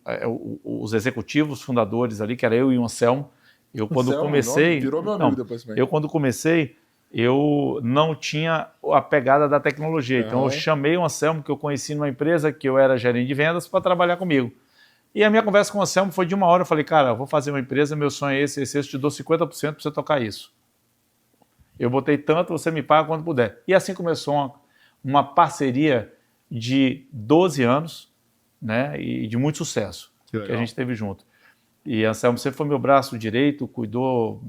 os executivos fundadores ali, que era eu e o Anselmo. Quando comecei, eu não tinha a pegada da tecnologia. Então eu chamei o Anselmo, que eu conheci numa empresa que eu era gerente de vendas, para trabalhar comigo. E a minha conversa com o Anselmo foi de 1 hora. Eu falei, cara, eu vou fazer uma empresa, meu sonho é esse, eu te dou 50% para você tocar isso. Eu botei tanto, você me paga quando puder. E assim começou uma parceria de 12 anos, né, e de muito sucesso que a gente teve junto. E Anselmo sempre foi meu braço direito, cuidou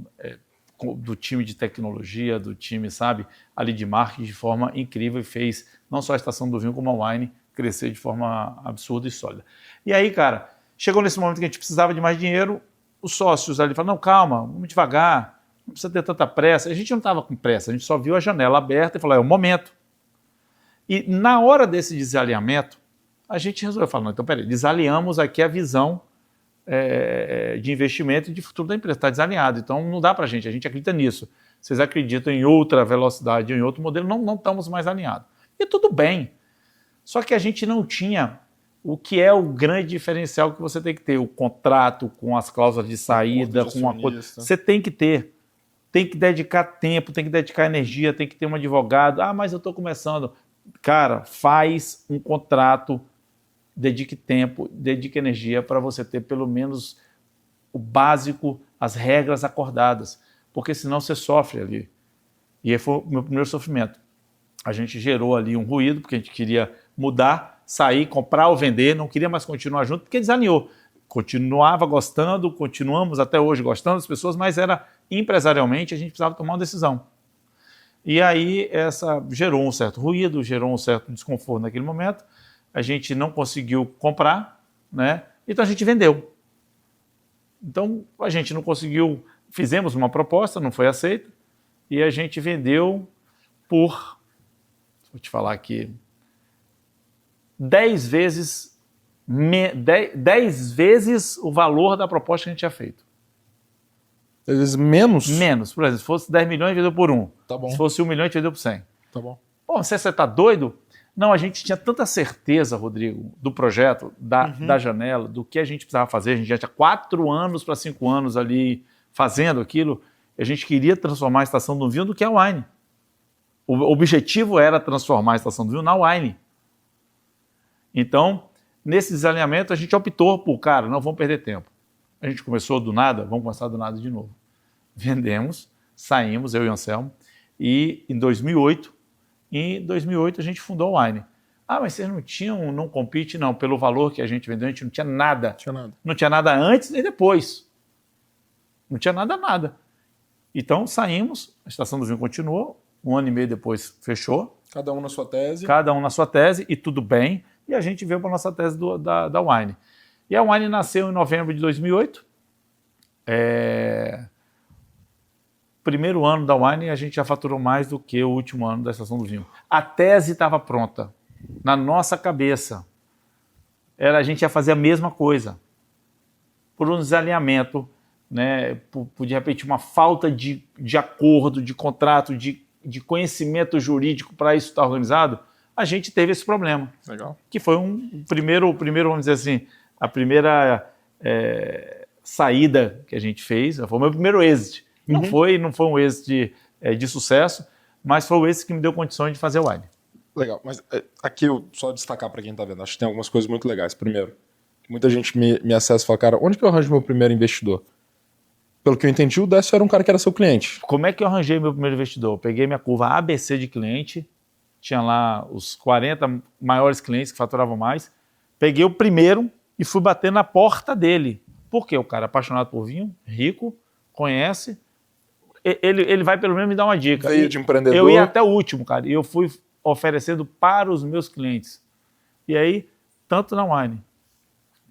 do time de tecnologia, do time, sabe, ali de marketing de forma incrível e fez não só a Estação do Vinho como a Wine crescer de forma absurda e sólida. E aí, cara, chegou nesse momento que a gente precisava de mais dinheiro, os sócios ali falaram, não, calma, vamos devagar, não precisa ter tanta pressa. A gente não estava com pressa, a gente só viu a janela aberta e falou, é o momento. E na hora desse desalinhamento, a gente resolveu falar, não, então peraí, desalinhamos aqui a visão de investimento e de futuro da empresa, está desalinhado, então não dá para a gente acredita nisso. Vocês acreditam em outra velocidade, em outro modelo, não estamos mais alinhados. E tudo bem, só que a gente não tinha o que é o grande diferencial que você tem que ter, o contrato com as cláusulas de saída, com uma coisa. Você tem que ter, tem que dedicar tempo, tem que dedicar energia, tem que ter um advogado. Ah, mas eu estou começando. Cara, faz um contrato, dedique tempo, dedique energia para você ter pelo menos o básico, as regras acordadas, porque senão você sofre ali. E aí foi o meu primeiro sofrimento. A gente gerou ali um ruído, porque a gente queria mudar, sair, comprar ou vender, não queria mais continuar junto, porque desalinhou. Continuava gostando, continuamos até hoje gostando das pessoas, mas era empresarialmente a gente precisava tomar uma decisão. E aí gerou um certo ruído, gerou um certo desconforto naquele momento, a gente não conseguiu comprar, né? Então a gente vendeu. Então a gente não conseguiu, fizemos uma proposta, não foi aceita, e a gente vendeu por, vou te falar aqui, 10 vezes o valor da proposta que a gente tinha feito. 10 vezes menos? Menos. Por exemplo, se fosse 10 milhões, vendeu por 1. Tá bom. Se fosse 1 milhão, a gente vendeu por 100. Tá bom. Pô, você está doido? Não, a gente tinha tanta certeza, Rodrigo, do projeto, da janela, do que a gente precisava fazer. A gente já tinha 4 anos para 5 anos ali fazendo aquilo. A gente queria transformar a Estação do Vinho do que a Wine. O objetivo era transformar a Estação do Vinho na Wine. Então, nesse desalinhamento, a gente optou por, cara, não vamos perder tempo. A gente começou do nada, vamos começar do nada de novo. Vendemos, saímos, eu e o Anselmo, e em 2008 a gente fundou a Wine. Ah, mas vocês não tinham, não compete? Não, pelo valor que a gente vendeu, a gente não tinha nada. Não tinha nada antes nem depois. Não tinha nada. Então saímos, a Estação do Vinho continuou, 1 ano e meio depois fechou. Cada um na sua tese. Cada um na sua tese, e tudo bem. E a gente veio para a nossa tese da Wine. E a Wine nasceu em novembro de 2008. Primeiro ano da Wine, a gente já faturou mais do que o último ano da Estação do Vinho. A tese estava pronta. Na nossa cabeça. A gente ia fazer a mesma coisa. Por um desalinhamento, né, por de repente uma falta de acordo, de contrato, de conhecimento jurídico para isso estar organizado, a gente teve esse problema. Legal. Que foi um primeiro, vamos dizer assim, a primeira saída que a gente fez, foi o meu primeiro exit. Não foi um exit de sucesso, mas foi o exit que me deu condições de fazer o Wine. Legal, mas aqui eu só destacar para quem está vendo, acho que tem algumas coisas muito legais. Primeiro, muita gente me acessa e fala, cara, onde que eu arranjo meu primeiro investidor? Pelo que eu entendi, o Décio era um cara que era seu cliente. Como é que eu arranjei meu primeiro investidor? Eu peguei minha curva ABC de cliente, tinha lá os 40 maiores clientes que faturavam mais, peguei o primeiro e fui bater na porta dele. Por quê? O cara é apaixonado por vinho, rico, conhece, ele vai pelo menos me dar uma dica. Veio de empreendedor. Eu ia até o último, cara, e eu fui oferecendo para os meus clientes. E aí, tanto na Wine,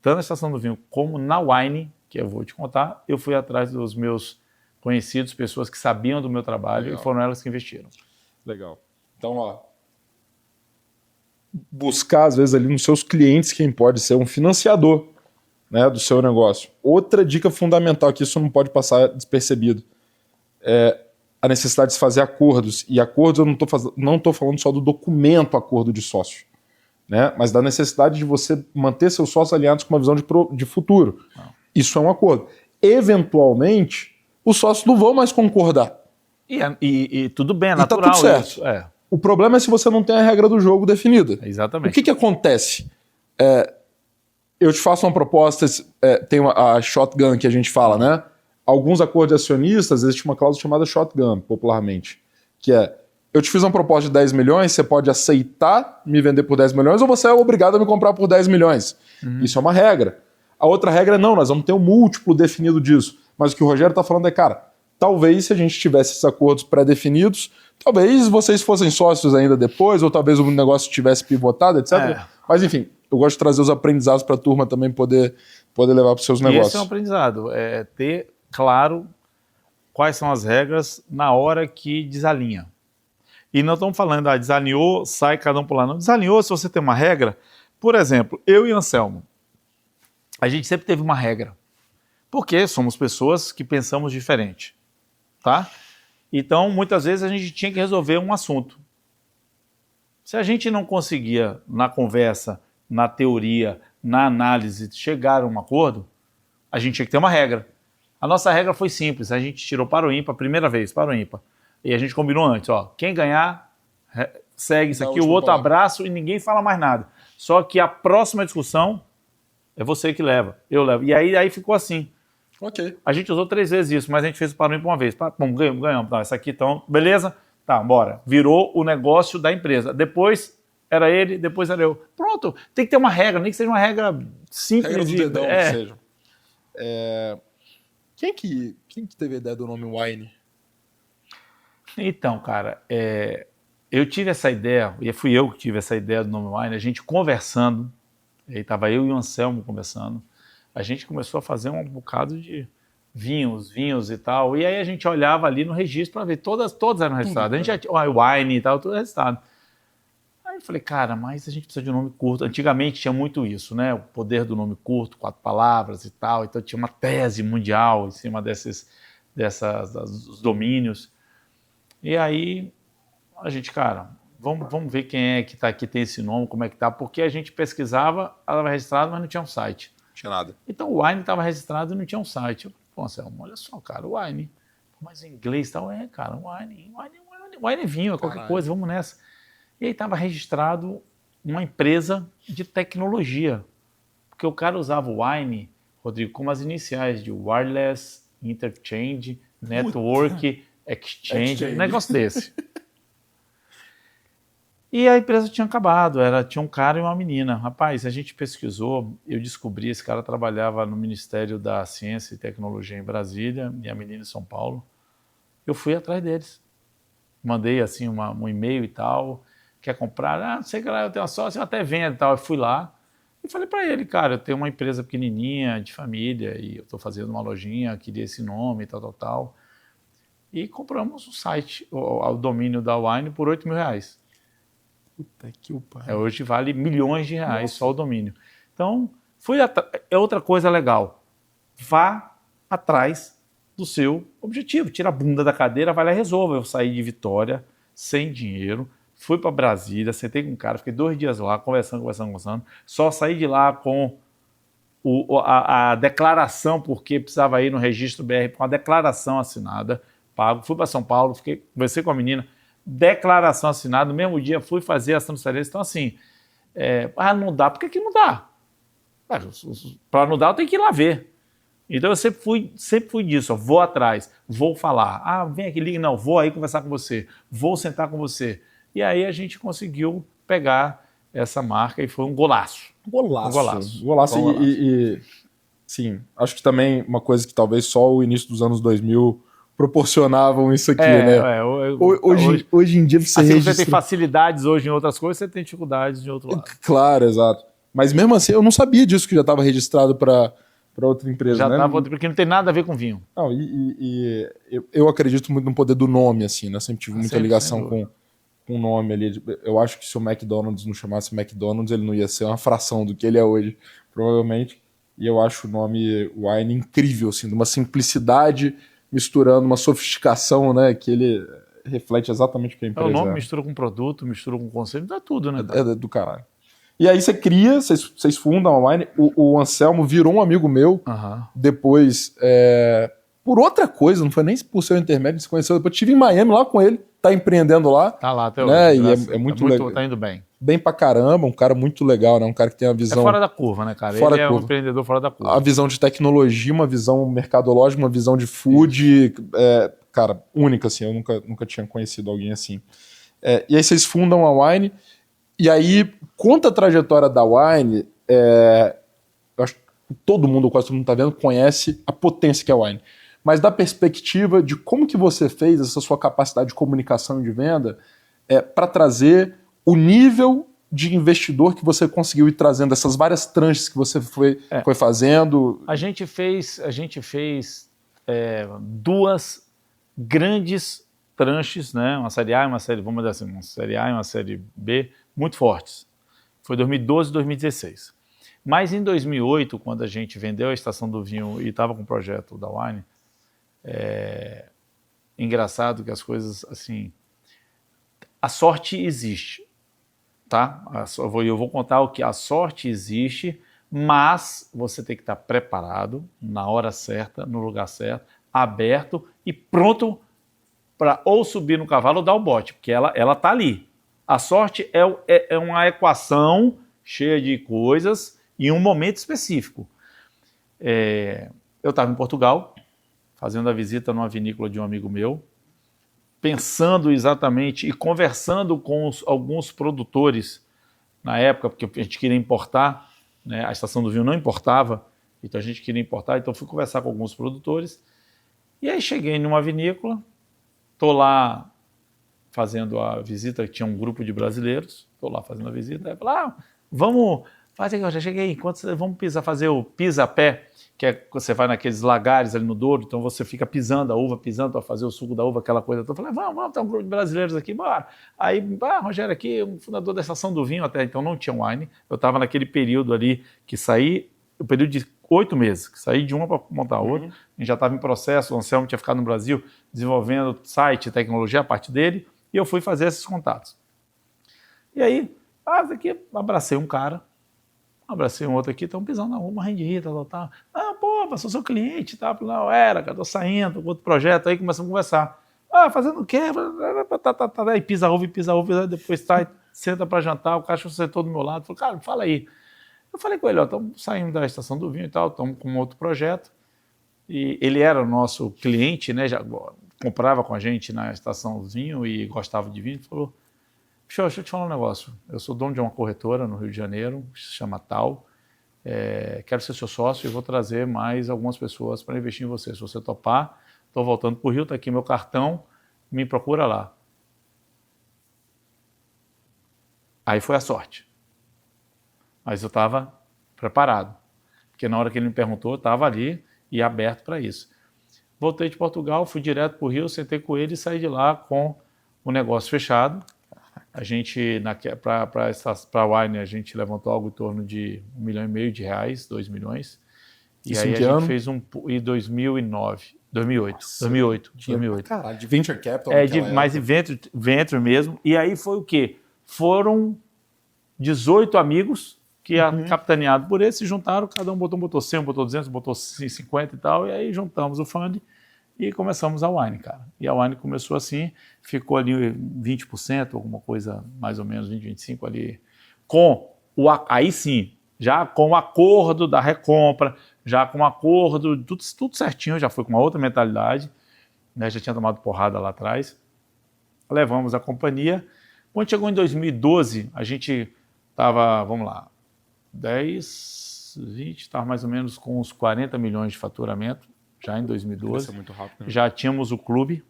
tanto na Estação do Vinho, como na Wine, que eu vou te contar, eu fui atrás dos meus conhecidos, pessoas que sabiam do meu trabalho. Legal. E foram elas que investiram. Legal. Então, buscar às vezes ali nos seus clientes quem pode ser um financiador, né, do seu negócio. Outra dica fundamental, que isso não pode passar despercebido, é a necessidade de se fazer acordos. E acordos eu não estou falando só do documento acordo de sócio, né, mas da necessidade de você manter seus sócios alinhados com uma visão de futuro. Não. Isso é um acordo. Eventualmente, os sócios não vão mais concordar. E tudo bem, é natural. E tá tudo certo. Isso. O problema é se você não tem a regra do jogo definida. Exatamente. O que acontece? Eu te faço uma proposta, tem a shotgun que a gente fala, né? Alguns acordos de acionistas, existe uma cláusula chamada shotgun, popularmente, que é, eu te fiz uma proposta de 10 milhões, você pode aceitar me vender por 10 milhões ou você é obrigado a me comprar por 10 milhões. Isso é uma regra. A outra regra é não, nós vamos ter um múltiplo definido disso. Mas o que o Rogério está falando é, cara, talvez se a gente tivesse esses acordos pré-definidos, talvez vocês fossem sócios ainda depois, ou talvez o negócio tivesse pivotado, etc. Mas enfim, eu gosto de trazer os aprendizados para a turma também poder levar para os seus negócios. Esse é um aprendizado, ter claro quais são as regras na hora que desalinha. E não estamos falando, desalinhou, sai cada um por lá. Não, desalinhou, se você tem uma regra, Por exemplo, eu e Anselmo, a gente sempre teve uma regra, porque somos pessoas que pensamos diferente, tá? Então, muitas vezes a gente tinha que resolver um assunto. Se a gente não conseguia, na conversa, na teoria, na análise, chegar a um acordo, a gente tinha que ter uma regra. A nossa regra foi simples, a gente tirou para o ímpar, primeira vez, para o ímpar. E a gente combinou antes, ó, quem ganhar, segue isso aqui, o outro abraço e ninguém fala mais nada. Só que a próxima discussão é você que leva, eu levo. E aí ficou assim. Ok. A gente usou 3 vezes isso, mas a gente fez o para o ímpar uma vez. Bom, ganhamos. Tá, essa aqui então, beleza? Tá, bora. Virou o negócio da empresa. Depois era ele, depois era eu. Pronto, tem que ter uma regra, nem que seja uma regra simples. Regra do dedão, que seja. Quem que teve a ideia do nome Wine? Então, cara, eu tive essa ideia, e fui eu que tive essa ideia do nome Wine, a gente conversando, aí estava eu e o Anselmo conversando, a gente começou a fazer um bocado de vinhos e tal, e aí a gente olhava ali no registro para ver, todas eram registradas, a gente já tinha Wine e tal, tudo registrado. Aí eu falei, cara, mas a gente precisa de um nome curto. Antigamente tinha muito isso, né? O poder do nome curto, 4 palavras e tal. Então tinha uma tese mundial em cima dos domínios. E aí a gente, cara, vamos ver quem é que tá aqui, tem esse nome, como é que tá. Porque a gente pesquisava, ela estava registrada, mas não tinha um site. Não tinha nada. Então o Wine estava registrado e não tinha um site. Eu falei, pô, Anselmo, olha só, cara, o Wine. Mas em inglês e tal, cara, Wine é vinho, é qualquer coisa, vamos nessa. E aí estava registrado uma empresa de tecnologia, porque o cara usava o Wine, Rodrigo, como as iniciais de Wireless, Interchange, Network, Exchange, um negócio desse. E a empresa tinha acabado, tinha um cara e uma menina. Rapaz, a gente pesquisou, eu descobri, esse cara trabalhava no Ministério da Ciência e Tecnologia em Brasília, e a menina em São Paulo. Eu fui atrás deles. Mandei assim um e-mail e tal, quer comprar? Não sei que lá, eu tenho uma sócia, eu até vendo e tal. Eu fui lá e falei para ele, cara, eu tenho uma empresa pequenininha, de família, e eu estou fazendo uma lojinha, queria esse nome, tal. E compramos o site, o domínio da Wine por R$8.000. Puta que o pai. Hoje vale milhões de reais. Nossa. Só o domínio. Então, é outra coisa legal. Vá atrás do seu objetivo. Tira a bunda da cadeira, vai lá e resolva. Eu saí de Vitória, sem dinheiro, fui para Brasília, sentei com um cara, fiquei 2 dias lá, conversando. Só saí de lá com a declaração, porque precisava ir no registro BR, com a declaração assinada, pago. Fui para São Paulo, conversei com a menina, declaração assinada, no mesmo dia fui fazer as transferências. Então, assim, não dá, por que não dá? Para não dar, eu tenho que ir lá ver. Então, eu sempre fui disso, vou atrás, vou falar. Vem aqui, liga, não, vou aí conversar com você, vou sentar com você. E aí a gente conseguiu pegar essa marca e foi um golaço. Golaço. E sim, acho que também uma coisa que talvez só o início dos anos 2000 proporcionavam isso aqui, né? Hoje em dia você você tem facilidades hoje em outras coisas, você tem dificuldades de outro lado. Claro, exato. Mas mesmo assim, eu não sabia disso, que já estava registrado para outra empresa, já né? Estava, porque não tem nada a ver com vinho. Não, eu acredito muito no poder do nome, assim, né? Sempre tive muita ligação com o nome ali. Eu acho que se o McDonald's não chamasse McDonald's, ele não ia ser uma fração do que ele é hoje, provavelmente. E eu acho o nome Wine incrível, assim, de uma simplicidade misturando uma sofisticação, né? Que ele reflete exatamente o que a empresa é. O nome mistura com produto, mistura com conceito, dá tudo, né? É do caralho. E aí você cria, vocês fundam a Wine. O Anselmo virou um amigo meu. Depois, por outra coisa, não foi nem por seu intermédio, se conheceu depois. Eu estive em Miami lá com ele, tá empreendendo lá. Tá lá até né? hoje. E é muito legal. Tá indo bem. Bem pra caramba, um cara muito legal, né? Um cara que tem uma visão... É fora da curva, né, cara? Ele é um empreendedor fora da curva. A visão de tecnologia, uma visão mercadológica, uma visão de food, cara, única, assim. Eu nunca tinha conhecido alguém assim. E aí vocês fundam a Wine, e aí, conta a trajetória da Wine, eu acho que todo mundo, quase todo mundo tá vendo, conhece a potência que é a Wine. Mas da perspectiva de como que você fez essa sua capacidade de comunicação e de venda para trazer o nível de investidor que você conseguiu ir trazendo, essas várias tranches que você foi fazendo. A gente fez 2 grandes tranches, né? Uma série A e uma série, vamos dizer assim, uma série A e uma série B, muito fortes. Foi 2012, 2016. Mas em 2008, quando a gente vendeu a Estação do Vinho e estava com o projeto da Wine, engraçado que as coisas, assim, a sorte existe, tá? Eu vou contar o que a sorte existe, mas você tem que estar preparado, na hora certa, no lugar certo, aberto e pronto para ou subir no cavalo ou dar o bote, porque ela tá ali. A sorte é uma equação cheia de coisas em um momento específico. Eu estava em Portugal, fazendo a visita numa vinícola de um amigo meu, pensando exatamente e conversando com alguns produtores na época, porque a gente queria importar, né? A Estação do Vinho não importava, então a gente queria importar, então fui conversar com alguns produtores, e aí cheguei numa vinícola, estou lá fazendo a visita, tinha um grupo de brasileiros, estou lá fazendo a visita, aí falei, vamos fazer, eu já cheguei, vamos fazer o pisa-pé, que é quando você vai naqueles lagares ali no Douro, então você fica pisando a uva, pisando para fazer o suco da uva, aquela coisa. Então eu falei, vamos, tem um grupo de brasileiros aqui, bora. Aí, Rogério aqui, um fundador da Estação do Vinho, até então não tinha wine, eu estava naquele período ali que saí, o período de 8 meses, que saí de uma para montar outra, a gente já estava em processo, o Anselmo tinha ficado no Brasil desenvolvendo site, tecnologia, a parte dele, e eu fui fazer esses contatos. E aí, aqui, abracei um cara, abracei um outro aqui, estão pisando na rua, morrendo de rir, tal. Sou seu cliente, tá? Não, cara, tô saindo com outro projeto, aí começamos a conversar. Fazendo o quê? Aí pisa ovo, depois senta para jantar, o cara sentou do meu lado, falou, cara, fala aí. Eu falei com ele, estamos saindo da Estação do Vinho e tal, estamos com um outro projeto, e ele era o nosso cliente, né, já comprava com a gente na Estação do Vinho e gostava de vinho, ele falou, deixa eu te falar um negócio, eu sou dono de uma corretora no Rio de Janeiro, que se chama Tal, quero ser seu sócio e vou trazer mais algumas pessoas para investir em você. Se você topar, estou voltando para o Rio, está aqui meu cartão, me procura lá. Aí foi a sorte. Mas eu estava preparado, porque na hora que ele me perguntou, eu estava ali e aberto para isso. Voltei de Portugal, fui direto para o Rio, sentei com ele e saí de lá com o negócio fechado. A gente, para a Wine, a gente levantou algo em torno de R$1,5 milhão de reais, 2 milhões. E isso aí em a que gente ano? fez em 2008. Caralho, de venture capital Mais de venture mesmo. E aí foi o quê? Foram 18 amigos que, capitaneado por eles, se juntaram, cada um botou 100, botou 200, botou 50 e tal, e aí juntamos o fundo e começamos a Wine, cara. E a Wine começou assim, ficou ali 20%, alguma coisa mais ou menos, 20, 25% ali, aí sim, já com o acordo da recompra, já com o acordo, tudo certinho, já foi com uma outra mentalidade, né? Já tinha tomado porrada lá atrás. Levamos a companhia. Quando chegou em 2012, a gente estava, 10, 20, estava mais ou menos com uns 40 milhões de faturamento, já em 2012. Isso é muito rápido, né? Já tínhamos o clube,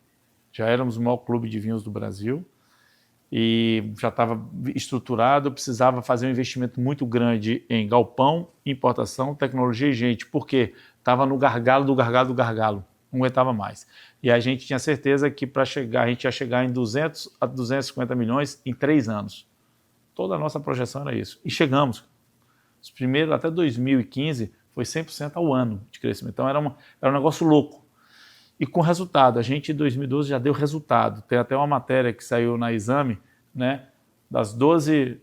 já éramos o maior clube de vinhos do Brasil e já estava estruturado, precisava fazer um investimento muito grande em galpão, importação, tecnologia e gente, porque estava no gargalo do gargalo, não aguentava mais. E a gente tinha certeza que para chegar, a gente ia chegar em 200 a 250 milhões em 3 anos. Toda a nossa projeção era isso. E chegamos. Os primeiros, até 2015, foi 100% ao ano de crescimento. Então era um negócio louco. E com resultado, a gente em 2012 já deu resultado. Tem até uma matéria que saiu na Exame, né, dos 12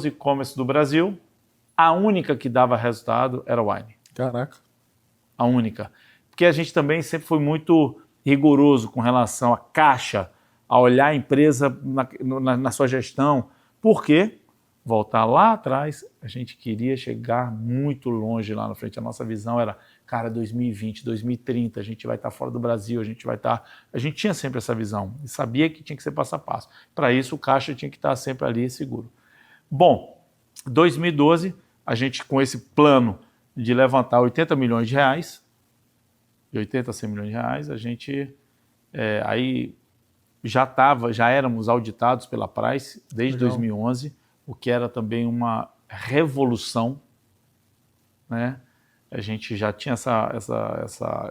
e-commerce do Brasil, a única que dava resultado era a Wine. Caraca. A única. Porque a gente também sempre foi muito rigoroso com relação à caixa, a olhar a empresa na sua gestão. Por quê? Voltar lá atrás, a gente queria chegar muito longe lá na frente. A nossa visão era, cara, 2020, 2030, a gente vai estar fora do Brasil, a gente vai estar... A gente tinha sempre essa visão e sabia que tinha que ser passo a passo. Para isso, o caixa tinha que estar sempre ali seguro. Bom, 2012, a gente com esse plano de levantar 80 milhões de reais, de 80 a 100 milhões de reais, a gente aí já éramos auditados pela Price desde 2011, o que era também uma revolução, né? A gente já tinha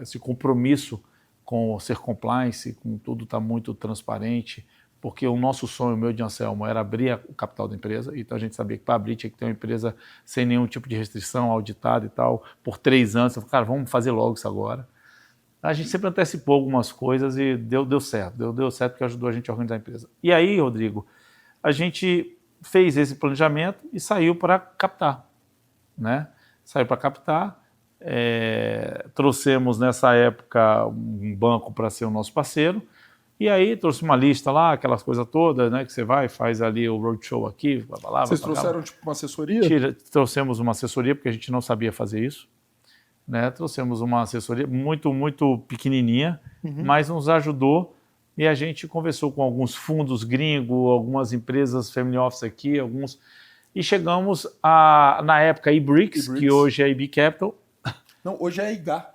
esse compromisso com o ser compliance, com tudo estar muito transparente, porque o nosso sonho, o meu de Anselmo, era abrir o capital da empresa, então a gente sabia que para abrir tinha que ter uma empresa sem nenhum tipo de restrição, auditada e tal, por 3 anos. Eu falei, cara, vamos fazer logo isso agora. A gente sempre antecipou algumas coisas e deu certo. Deu certo porque ajudou a gente a organizar a empresa. E aí, Rodrigo, a gente fez esse planejamento e saiu para captar, né? Saiu para captar, trouxemos nessa época um banco para ser o nosso parceiro, e aí trouxe uma lista lá, aquelas coisas todas, né? Que você vai, faz ali o roadshow aqui, vai lá, vai. Vocês trouxeram tipo uma assessoria? Trouxemos uma assessoria, porque a gente não sabia fazer isso. Né? Trouxemos uma assessoria muito, muito pequenininha, mas nos ajudou e a gente conversou com alguns fundos gringos, algumas empresas family office aqui, e chegamos na época, a eBricks, que hoje é IB Capital. Não, hoje é a IGA.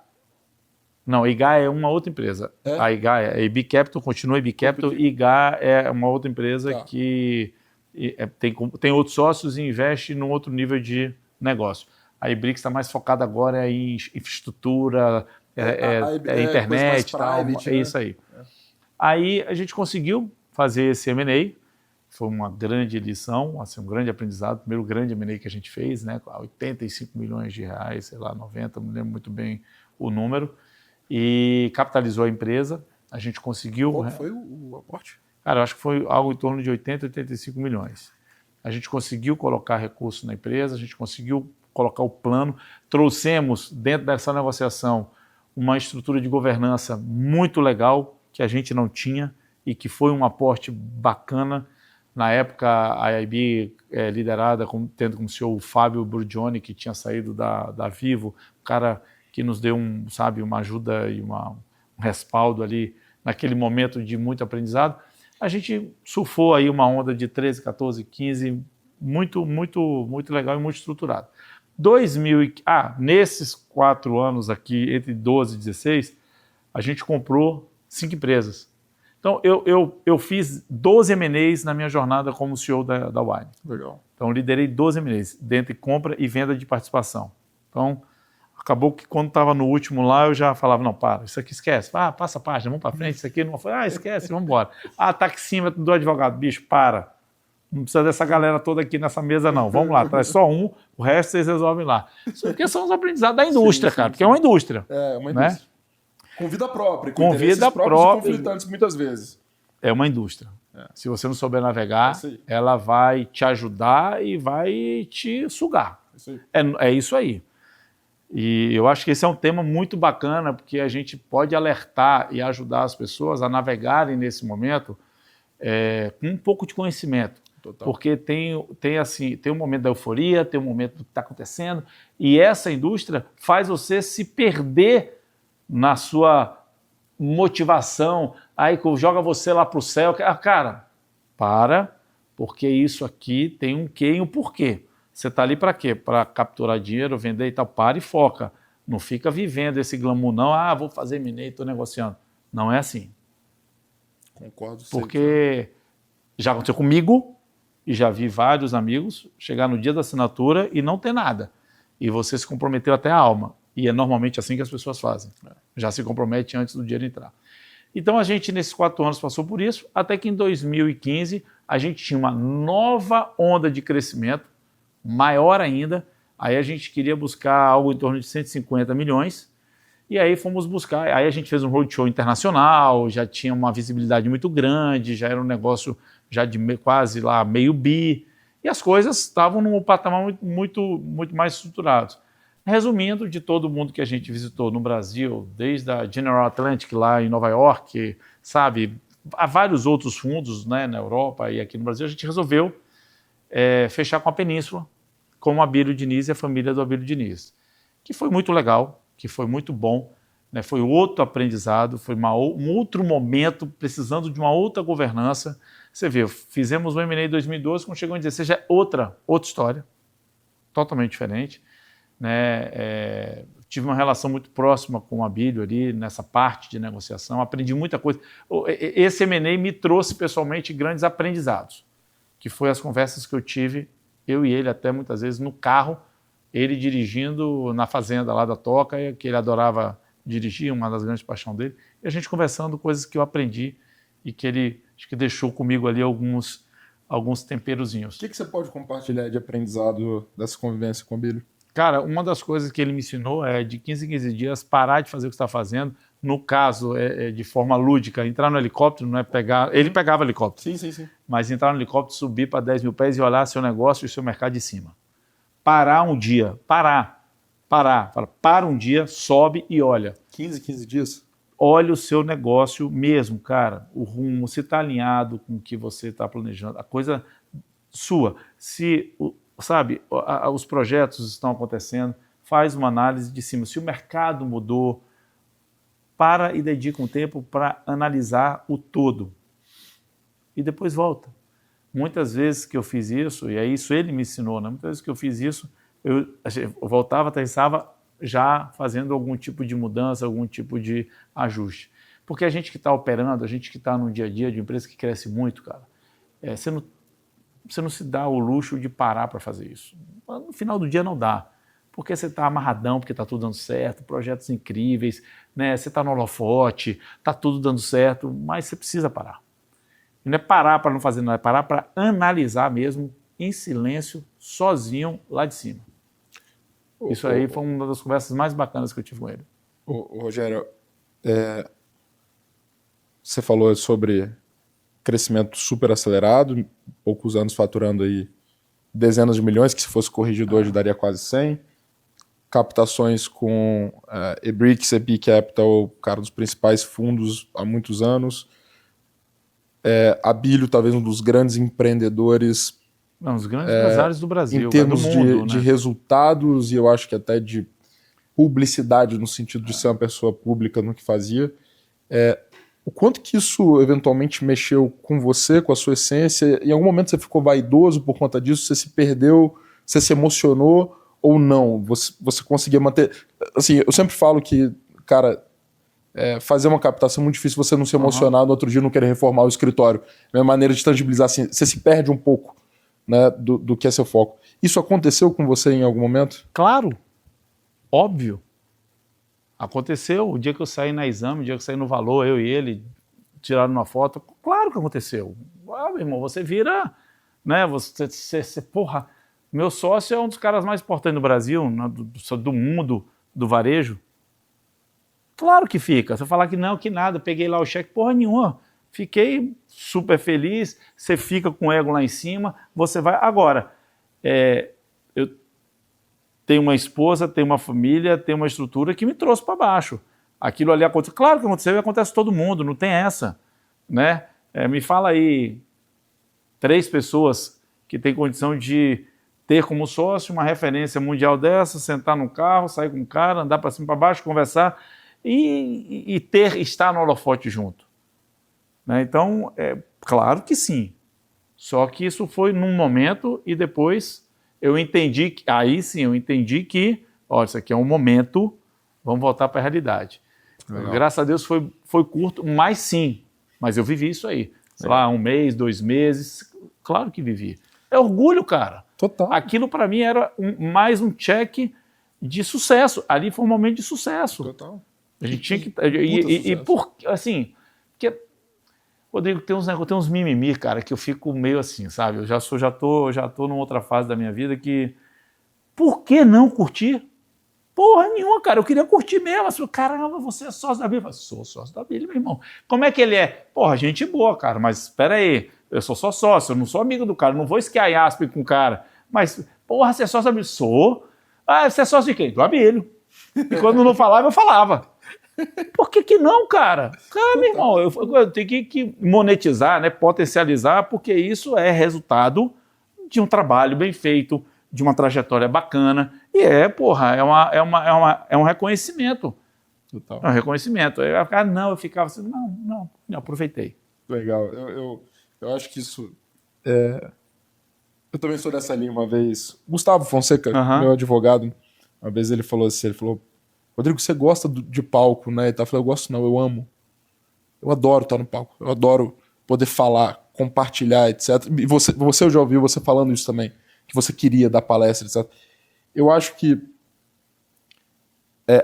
Não, a IGA é uma outra empresa. A IGA é a IB Capital, continua IB Capital, e IGA é uma outra empresa que tem outros sócios e investe num outro nível de negócio. A eBricks está mais focada agora em infraestrutura, internet e tal. É isso aí. Aí a gente conseguiu fazer esse M&A. Foi uma grande lição, assim, um grande aprendizado. O primeiro grande M&A que a gente fez, né, 85 milhões de reais, sei lá, 90, não lembro muito bem o número. E capitalizou a empresa. A gente conseguiu... Qual foi o aporte? Cara, eu acho que foi algo em torno de 80, 85 milhões. A gente conseguiu colocar recursos na empresa, a gente conseguiu colocar o plano, trouxemos dentro dessa negociação uma estrutura de governança muito legal que a gente não tinha e que foi um aporte bacana. Na época, a IB liderada, tendo como CEO o Fábio Burgioni, que tinha saído da Vivo, um cara que nos deu uma ajuda e um respaldo ali naquele momento de muito aprendizado. A gente surfou aí uma onda de 13, 14, 15, muito, muito, muito legal e muito estruturado. Nesses 4 anos aqui, entre 12 e 16, a gente comprou 5 empresas. Então, eu fiz 12 M&As na minha jornada como CEO da Wine. Legal. Então, liderei 12 M&As, dentro de compra e venda de participação. Então, acabou que quando estava no último lá, eu já falava, não, para, isso aqui esquece. Passa a página, vamos para frente, isso aqui não foi. Esquece, vamos embora. Tá aqui em cima do advogado. Bicho, para. Não precisa dessa galera toda aqui nessa mesa, não. Vamos lá, traz só um, o resto vocês resolvem lá. Porque são os aprendizados da indústria, cara, porque é uma indústria. É uma indústria. Né? Com vida própria, com vida própria e conflitantes muitas vezes. É uma indústria. Se você não souber navegar, ela vai te ajudar e vai te sugar. É isso aí. E eu acho que esse é um tema muito bacana, porque a gente pode alertar e ajudar as pessoas a navegarem nesse momento com um pouco de conhecimento. Total. Porque tem um momento da euforia, tem um momento do que está acontecendo, e essa indústria faz você se perder na sua motivação, aí joga você lá para o céu. Cara, porque isso aqui tem um quê e um porquê. Você está ali para quê? Para capturar dinheiro, vender e tal. Para e foca. Não fica vivendo esse glamour, não. Vou fazer M&A, estou negociando. Não é assim. Concordo. Porque já aconteceu comigo e já vi vários amigos chegar no dia da assinatura e não ter nada. E você se comprometeu até a alma. E é normalmente assim que as pessoas fazem. Já se compromete antes do dinheiro entrar. Então a gente, nesses 4 anos, passou por isso, até que em 2015 a gente tinha uma nova onda de crescimento, maior ainda. Aí a gente queria buscar algo em torno de 150 milhões. E aí fomos buscar. Aí a gente fez um roadshow internacional, já tinha uma visibilidade muito grande, já era um negócio já de quase lá meio bi. E as coisas estavam num patamar muito mais estruturados. Resumindo, de todo mundo que a gente visitou no Brasil, desde a General Atlantic lá em Nova York, sabe, há vários outros fundos, né, na Europa e aqui no Brasil, a gente resolveu fechar com a Península, com o Abílio Diniz e a família do Abílio Diniz, que foi muito legal, que foi muito bom, né, foi outro aprendizado, foi um outro momento, precisando de uma outra governança. Você vê, fizemos o M&A em 2012, quando chegou em 2016, já é outra história, totalmente diferente. Né, tive uma relação muito próxima com o Abílio ali, nessa parte de negociação, aprendi muita coisa. Esse M&A me trouxe pessoalmente grandes aprendizados, que foi as conversas que eu tive, eu e ele até muitas vezes no carro, ele dirigindo na fazenda lá da Toca, que ele adorava dirigir, uma das grandes paixões dele, e a gente conversando coisas que eu aprendi e que ele acho que deixou comigo ali alguns temperozinhos. O que você pode compartilhar de aprendizado dessa convivência com o Abílio? Cara, uma das coisas que ele me ensinou é de 15 em 15 dias parar de fazer o que você está fazendo, no caso, de forma lúdica, entrar no helicóptero, não é pegar... Ele pegava helicóptero. Sim. Mas entrar no helicóptero, subir para 10 mil pés e olhar seu negócio e seu mercado de cima. Parar um dia, parar. Para um dia, sobe e olha. 15 dias? Olha o seu negócio mesmo, cara. O rumo, se está alinhado com o que você está planejando, a coisa sua. Se, sabe, os projetos estão acontecendo, faz uma análise de cima. Se o mercado mudou, para e dedica um tempo para analisar o todo. E depois volta. Muitas vezes que eu fiz isso, e é isso ele me ensinou, né? Muitas vezes que eu fiz isso, eu voltava, pensava já fazendo algum tipo de mudança, algum tipo de ajuste. Porque a gente que está operando, a gente que está no dia a dia de uma empresa que cresce muito, cara, você não se dá o luxo de parar para fazer isso. No final do dia não dá. Porque você está amarradão, porque está tudo dando certo, projetos incríveis, né? Você está no holofote, está tudo dando certo, mas você precisa parar. E não é parar para não fazer nada, é parar para analisar mesmo, em silêncio, sozinho, lá de cima. Isso aí foi uma das conversas mais bacanas que eu tive com ele. Rogério, você falou sobre crescimento super acelerado, poucos anos faturando aí dezenas de milhões, que se fosse corrigido hoje daria quase 100. Captações com Ebrix, EP Capital, cara dos principais fundos há muitos anos. Abílio, talvez um dos grandes empreendedores. Não, os grandes empresários do Brasil, em termos do mundo, de né? resultados, e eu acho que até de publicidade, no sentido de ser uma pessoa pública no que fazia. O quanto que isso eventualmente mexeu com você, com a sua essência? Em algum momento você ficou vaidoso por conta disso? Você se perdeu? Você se emocionou? Ou não? Você conseguia manter... Assim, eu sempre falo que, cara, fazer uma captação é muito difícil você não se emocionar no outro dia não querer reformar o escritório. É uma maneira de tangibilizar assim. Você se perde um pouco, né, do que é seu foco. Isso aconteceu com você em algum momento? Claro. Óbvio. Aconteceu. O dia que eu saí na Exame, o dia que eu saí no Valor, eu e ele tiraram uma foto. Claro que aconteceu. Meu irmão, você vira... né? Você porra... Meu sócio é um dos caras mais importantes do Brasil, né, do mundo, do varejo. Claro que fica. Você falar que não, que nada, peguei lá o cheque, porra nenhuma. Fiquei super feliz, você fica com o ego lá em cima, você vai... Agora, eu tenho uma esposa, tenho uma família, tenho uma estrutura que me trouxe para baixo. Aquilo ali aconteceu. Claro que aconteceu e acontece com todo mundo, não tem essa. Né? Me fala aí 3 pessoas que têm condição de ter como sócio uma referência mundial dessa, sentar no carro, sair com o cara, andar para cima e para baixo, conversar e estar no holofote junto. Né? Então, claro que sim. Só que isso foi num momento e depois eu entendi, aí sim eu entendi que, olha, isso aqui é um momento, vamos voltar para a realidade. Legal. Graças a Deus foi curto, mas sim, mas eu vivi isso aí. Sei lá, 1 mês, 2 meses, claro que vivi. É orgulho, cara. Total. Aquilo para mim era mais um check de sucesso. Ali foi um momento de sucesso. Total. A gente tinha que... E por... Assim... Porque, Rodrigo, tem uns mimimi, cara, que eu fico meio assim, sabe? Eu já tô numa outra fase da minha vida que... Por que não curtir? Porra nenhuma, cara. Eu queria curtir mesmo. Assim, caramba, você é sócio da Bíblia. Eu falei, sou sócio da Bíblia, meu irmão. Como é que ele é? Porra, gente boa, cara. Mas espera aí. Eu sou só sócio. Eu não sou amigo do cara. Eu não vou esquiar em Aspen com o cara. Mas, porra, você é sócio da Bíblia? Sou. Ah, você é sócio de quem? Do Abílio. E quando não falava, eu falava. Por que não, cara? Cara, meu irmão, eu tenho que monetizar, né? Potencializar, porque isso é resultado de um trabalho bem feito, de uma trajetória bacana. E é um reconhecimento. Total. É um reconhecimento. Eu ficava assim, não, aproveitei. Legal. Eu acho que isso... Eu também sou dessa linha uma vez. Gustavo Fonseca, meu advogado, uma vez ele falou assim, Rodrigo, você gosta de palco, né? Eu falei, eu gosto não, eu amo. Eu adoro estar no palco. Eu adoro poder falar, compartilhar, etc. E você eu já ouviu você falando isso também, que você queria dar palestra, etc. Eu acho que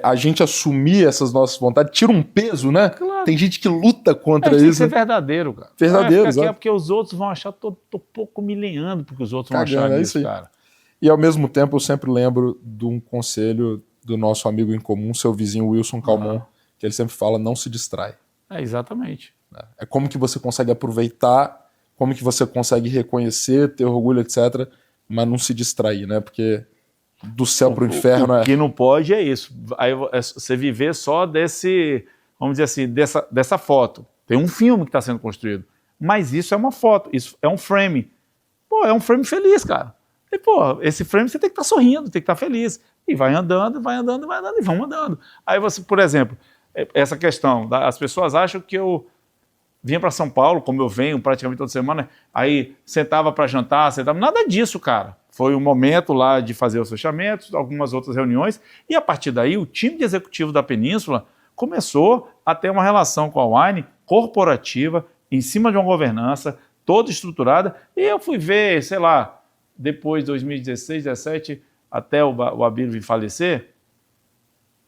a gente assumir essas nossas vontades, tira um peso, né? Claro. Tem gente que luta contra Tem isso. que ser verdadeiro, cara. Verdadeiro, é porque os outros vão achar, tô pouco me lenhando porque os outros vão achar isso, cara. E ao mesmo tempo eu sempre lembro de um conselho do nosso amigo em comum, seu vizinho Wilson Calmon, que ele sempre fala, não se distrai. Exatamente. É como que você consegue aproveitar, como que você consegue reconhecer, ter orgulho, etc., mas não se distrair, né? Porque do céu para o inferno O que não pode é isso. Aí você viver só desse, vamos dizer assim, dessa foto. Tem um filme que está sendo construído, mas isso é uma foto, isso é um frame. Pô, é um frame feliz, cara. E, pô, esse frame você tem que estar sorrindo, tem que estar feliz. E vai andando, e vamos andando. Aí você, por exemplo, essa questão, as pessoas acham que eu vinha para São Paulo, como eu venho praticamente toda semana, aí sentava para jantar, nada disso, cara. Foi um momento lá de fazer os fechamentos, algumas outras reuniões, e a partir daí o time de executivo da Península começou a ter uma relação com a Wine corporativa, em cima de uma governança toda estruturada, e eu fui ver, sei lá, depois de 2016, 2017, até o Abílio vir falecer,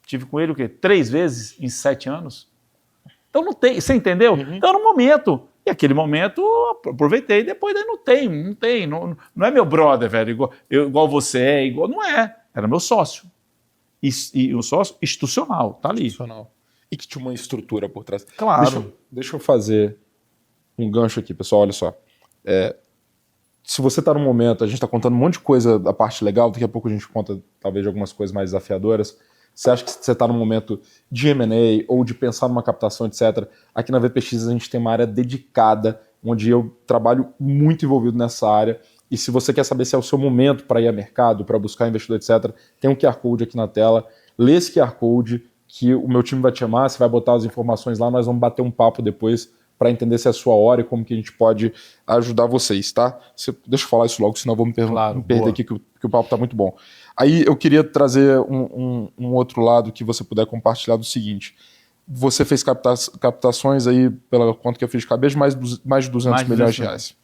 tive com ele o quê? 3 vezes em 7 anos. Então não tem, você entendeu? Então era um momento, e aquele momento eu aproveitei, depois daí não é meu brother, velho, igual você é, não é, era meu sócio. E o sócio institucional, tá ali. Institucional. E que tinha uma estrutura por trás. Claro. Deixa eu fazer um gancho aqui, pessoal, olha só. Se você está num momento, a gente está contando um monte de coisa da parte legal, daqui a pouco a gente conta talvez de algumas coisas mais desafiadoras. Você acha que você está num momento de M&A ou de pensar numa captação, etc. Aqui na VPX a gente tem uma área dedicada, onde eu trabalho muito envolvido nessa área. E se você quer saber se é o seu momento para ir a mercado, para buscar investidor, etc., tem um QR Code aqui na tela. Lê esse QR Code que o meu time vai te chamar, você vai botar as informações lá, nós vamos bater um papo depois para entender se é a sua hora e como que a gente pode ajudar vocês, tá? Deixa eu falar isso logo, senão eu vou me perder aqui, que o papo tá muito bom. Aí eu queria trazer um outro lado que você puder compartilhar do seguinte. Você fez captações aí, pela conta que eu fiz de cabeça, mais de 200 milhões de reais.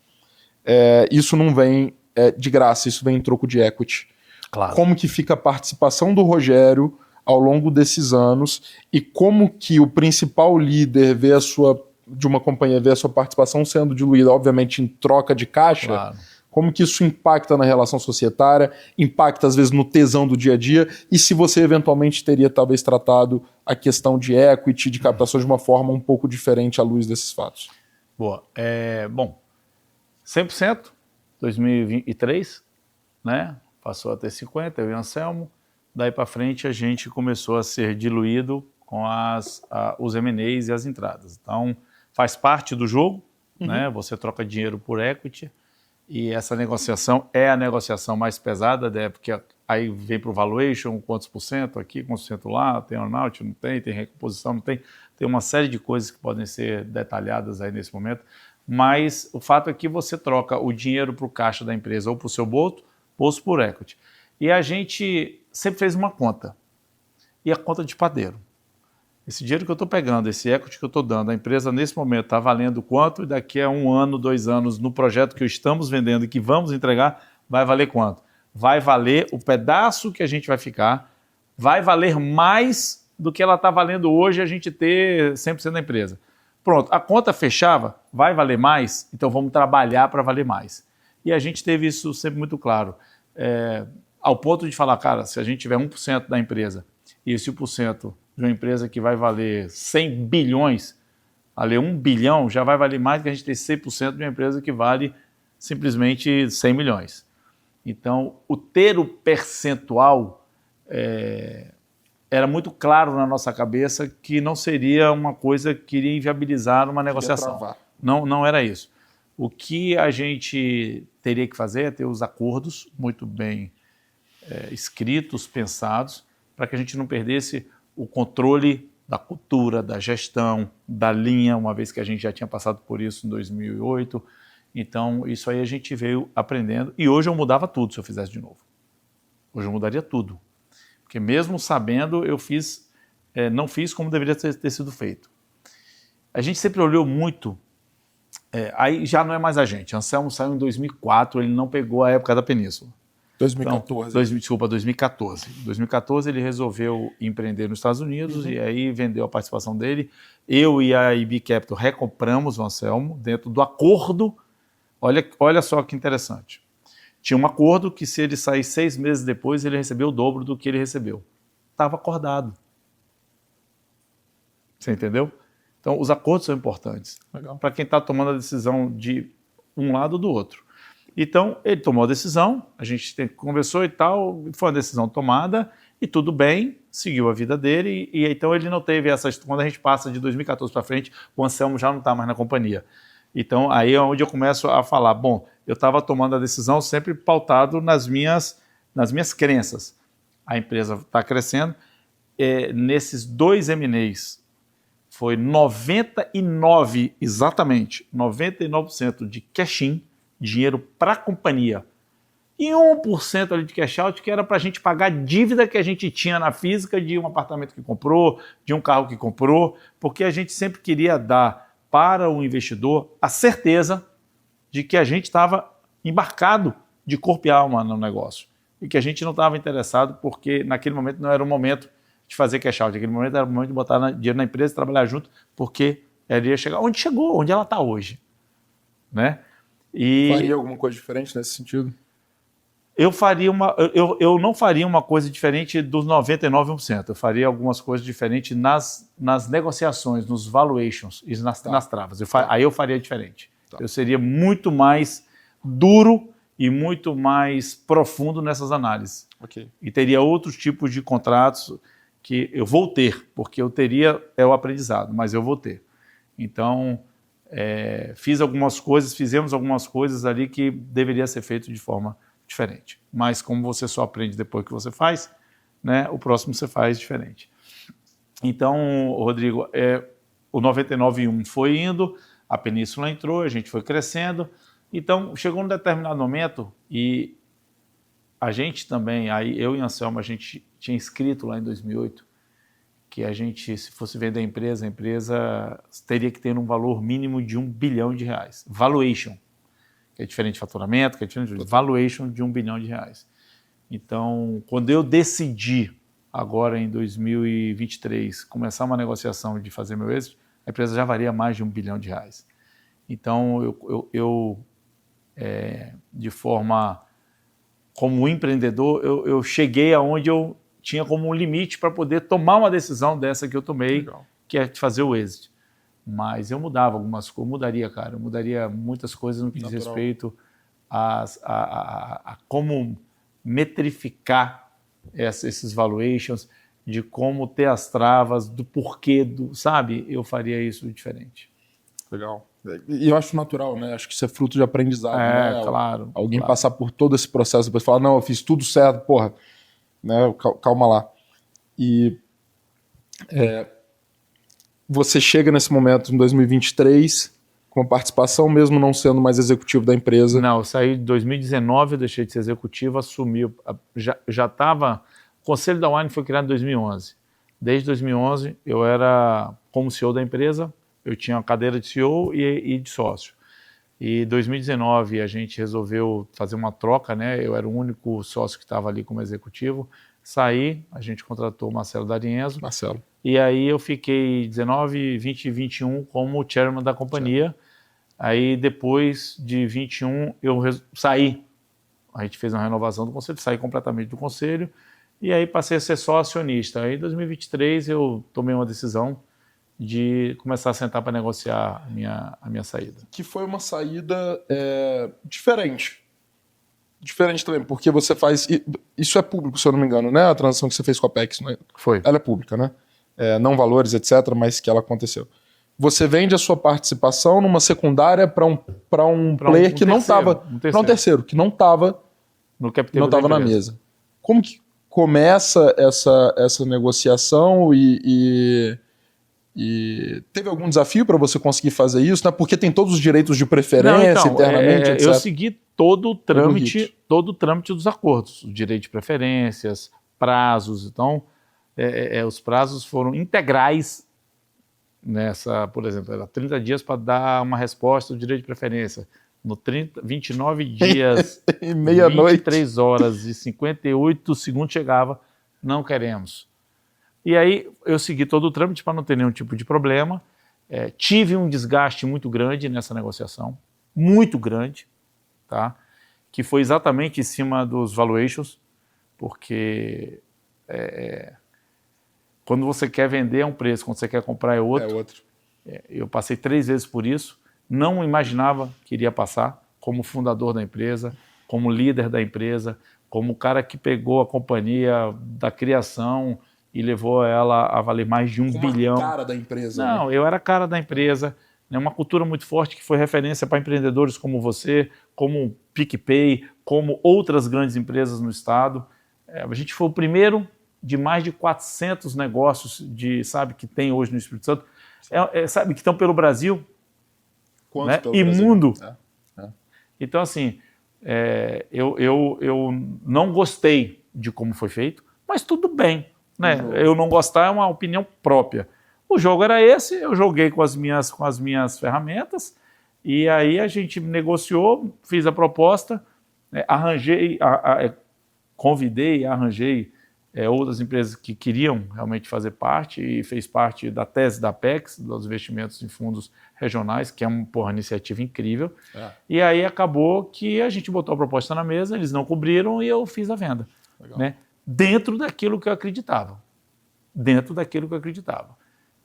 Isso não vem de graça, isso vem em troco de equity. Claro. Como que fica a participação do Rogério ao longo desses anos e como que o principal líder de uma companhia vê a sua participação sendo diluída, obviamente, em troca de caixa, claro. Como que isso impacta na relação societária, impacta às vezes no tesão do dia a dia, e se você eventualmente teria talvez tratado a questão de equity, de captação de uma forma um pouco diferente à luz desses fatos. Boa. Bom, 100%, 2023, né? Passou a ter 50%, eu e o Anselmo. Daí para frente a gente começou a ser diluído com os M&As e as entradas. Então faz parte do jogo, né? Você troca dinheiro por equity e essa negociação é a negociação mais pesada, né? Porque aí vem para o valuation, quantos por cento aqui, quantos por cento lá, tem earnout, não tem recomposição, não tem uma série de coisas que podem ser detalhadas aí nesse momento, mas o fato é que você troca o dinheiro para o caixa da empresa ou para o seu bolso por equity. E a gente sempre fez uma conta, e a conta de padeiro. Esse dinheiro que eu estou pegando, esse equity que eu estou dando, a empresa nesse momento está valendo quanto e daqui a 1 ano, 2 anos, no projeto que estamos vendendo e que vamos entregar, vai valer quanto? Vai valer o pedaço que a gente vai ficar, vai valer mais do que ela está valendo hoje a gente ter 100% da empresa. Pronto, a conta fechava, vai valer mais, então vamos trabalhar para valer mais. E a gente teve isso sempre muito claro, ao ponto de falar, cara, se a gente tiver 1% da empresa e esse 1% de uma empresa que vai valer 100 bilhões, valer 1 bilhão, já vai valer mais do que a gente ter 100% de uma empresa que vale simplesmente 100 milhões. Então, ter o percentual era muito claro na nossa cabeça que não seria uma coisa que iria inviabilizar uma negociação. Não era isso. O que a gente teria que fazer é ter os acordos muito bem escritos, pensados, para que a gente não perdesse o controle da cultura, da gestão, da linha, uma vez que a gente já tinha passado por isso em 2008. Então, isso aí a gente veio aprendendo. E hoje eu mudava tudo se eu fizesse de novo. Hoje eu mudaria tudo. Porque mesmo sabendo, eu não fiz como deveria ter sido feito. A gente sempre olhou muito, aí já não é mais a gente. Anselmo saiu em 2004, ele não pegou a época da Península. 2014. Desculpa, 2014. Em 2014 ele resolveu empreender nos Estados Unidos e aí vendeu a participação dele. Eu e a IB Capital recompramos o Anselmo dentro do acordo. Olha só que interessante. Tinha um acordo que se ele sair 6 meses depois, ele recebeu o dobro do que ele recebeu. Estava acordado. Você entendeu? Então, os acordos são importantes para quem está tomando a decisão de um lado ou do outro. Então, ele tomou a decisão, a gente conversou e tal, foi uma decisão tomada e tudo bem, seguiu a vida dele e então ele não teve essa... Quando a gente passa de 2014 para frente, o Anselmo já não está mais na companhia. Então, aí é onde eu começo a falar, bom, eu estava tomando a decisão sempre pautado nas minhas crenças. A empresa está crescendo, nesses 2 M&As, foi 99%, exatamente, 99% de cash-in, dinheiro para a companhia, e 1% ali de cash out, que era para a gente pagar a dívida que a gente tinha na física de um apartamento que comprou, de um carro que comprou, porque a gente sempre queria dar para o investidor a certeza de que a gente estava embarcado de corpo e alma no negócio, e que a gente não estava interessado porque naquele momento não era o momento de fazer cash out, naquele momento era o momento de botar dinheiro na empresa e trabalhar junto, porque ela ia chegar onde chegou, onde ela está hoje, né? Faria alguma coisa diferente nesse sentido? Eu não faria uma coisa diferente dos 99%. Eu faria algumas coisas diferentes nas negociações, nos valuations e nas travas. Aí eu faria diferente. Eu seria muito mais duro e muito mais profundo nessas análises. E teria outros tipos de contratos que eu vou ter, porque eu teria o aprendizado, mas eu vou ter. Então... fizemos algumas coisas ali que deveria ser feito de forma diferente. Mas como você só aprende depois que você faz, né, o próximo você faz diferente. Então, Rodrigo, o 99.1 foi indo, a Península entrou, a gente foi crescendo. Então, chegou um determinado momento e a gente também, aí eu e Anselmo, a gente tinha escrito lá em 2008 que a gente, se fosse vender a empresa teria que ter um valor mínimo de R$1 bilhão. Valuation, que é diferente de faturamento, que é diferente de valuation de R$1 bilhão. Então, quando eu decidi, agora em 2023, começar uma negociação de fazer meu êxito, a empresa já valia mais de R$1 bilhão. Então, eu de forma, como empreendedor, eu cheguei aonde eu tinha como um limite para poder tomar uma decisão dessa que eu tomei, legal, que é de fazer o exit. Mas eu mudava algumas coisas, eu mudaria muitas coisas no que diz respeito a como metrificar esses valuations, de como ter as travas, do porquê, sabe? Eu faria isso diferente. Legal. E eu acho natural, né? Acho que isso é fruto de aprendizado, né? Claro. Alguém passar por todo esse processo, depois falar, não, eu fiz tudo certo, porra, né? Calma lá. E você chega nesse momento em 2023 com a participação, mesmo não sendo mais executivo da empresa. Não, eu saí em 2019, eu deixei de ser executivo, assumi, já estava... O Conselho da Wine foi criado em 2011. Desde 2011 eu era como CEO da empresa, eu tinha uma cadeira de CEO e de sócio. E em 2019 a gente resolveu fazer uma troca, né? Eu era o único sócio que estava ali como executivo. Saí, a gente contratou o Marcelo D'Arienzo. Marcelo. E aí eu fiquei 19, 20 e 21 como chairman da companhia. Certo. Aí depois de 21 eu saí. A gente fez uma renovação do conselho, saí completamente do conselho. E aí passei a ser só acionista. Aí em 2023 eu tomei uma decisão de começar a sentar para negociar a minha saída. Que foi uma saída diferente. Diferente também, porque você faz... Isso é público, se eu não me engano, né? A transação que você fez com a Apex. Não é? Foi. Ela é pública, né? Não valores, etc., mas que ela aconteceu. Você vende a sua participação numa secundária para um player que não estava... Para um terceiro, que não estava na mesa. Como que começa essa negociação e teve algum desafio para você conseguir fazer isso, né? Porque tem todos os direitos de preferência internamente, etc. Eu segui todo o trâmite dos acordos, o direito de preferências, prazos. Então, os prazos foram integrais nessa, por exemplo, era 30 dias para dar uma resposta do direito de preferência, No 29 dias, e meia-noite, 23 horas e 58 segundos chegava, não queremos. E aí eu segui todo o trâmite para não ter nenhum tipo de problema. Tive um desgaste muito grande nessa negociação, muito grande, tá? Que foi exatamente em cima dos valuations, porque quando você quer vender é um preço, quando você quer comprar é outro. Eu passei 3 vezes por isso, não imaginava que iria passar como fundador da empresa, como líder da empresa, como o cara que pegou a companhia da criação e levou ela a valer mais de 1 bilhão. Como a cara da empresa. Não, eu era a cara da empresa, né? Uma cultura muito forte que foi referência para empreendedores como você, como o PicPay, como outras grandes empresas no estado. A gente foi o primeiro de mais de 400 negócios que tem hoje no Espírito Santo, que estão pelo Brasil, né? Pelo e Brasil? mundo. Então, assim, eu não gostei de como foi feito, mas tudo bem. Né? Eu não gostar é uma opinião própria. O jogo era esse, eu joguei com as minhas ferramentas, e aí a gente negociou, fiz a proposta, convidei e arranjei outras empresas que queriam realmente fazer parte, e fez parte da tese da Apex, dos investimentos em fundos regionais, que é uma iniciativa incrível. E aí acabou que a gente botou a proposta na mesa, eles não cobriram e eu fiz a venda. Né? Dentro daquilo que eu acreditava.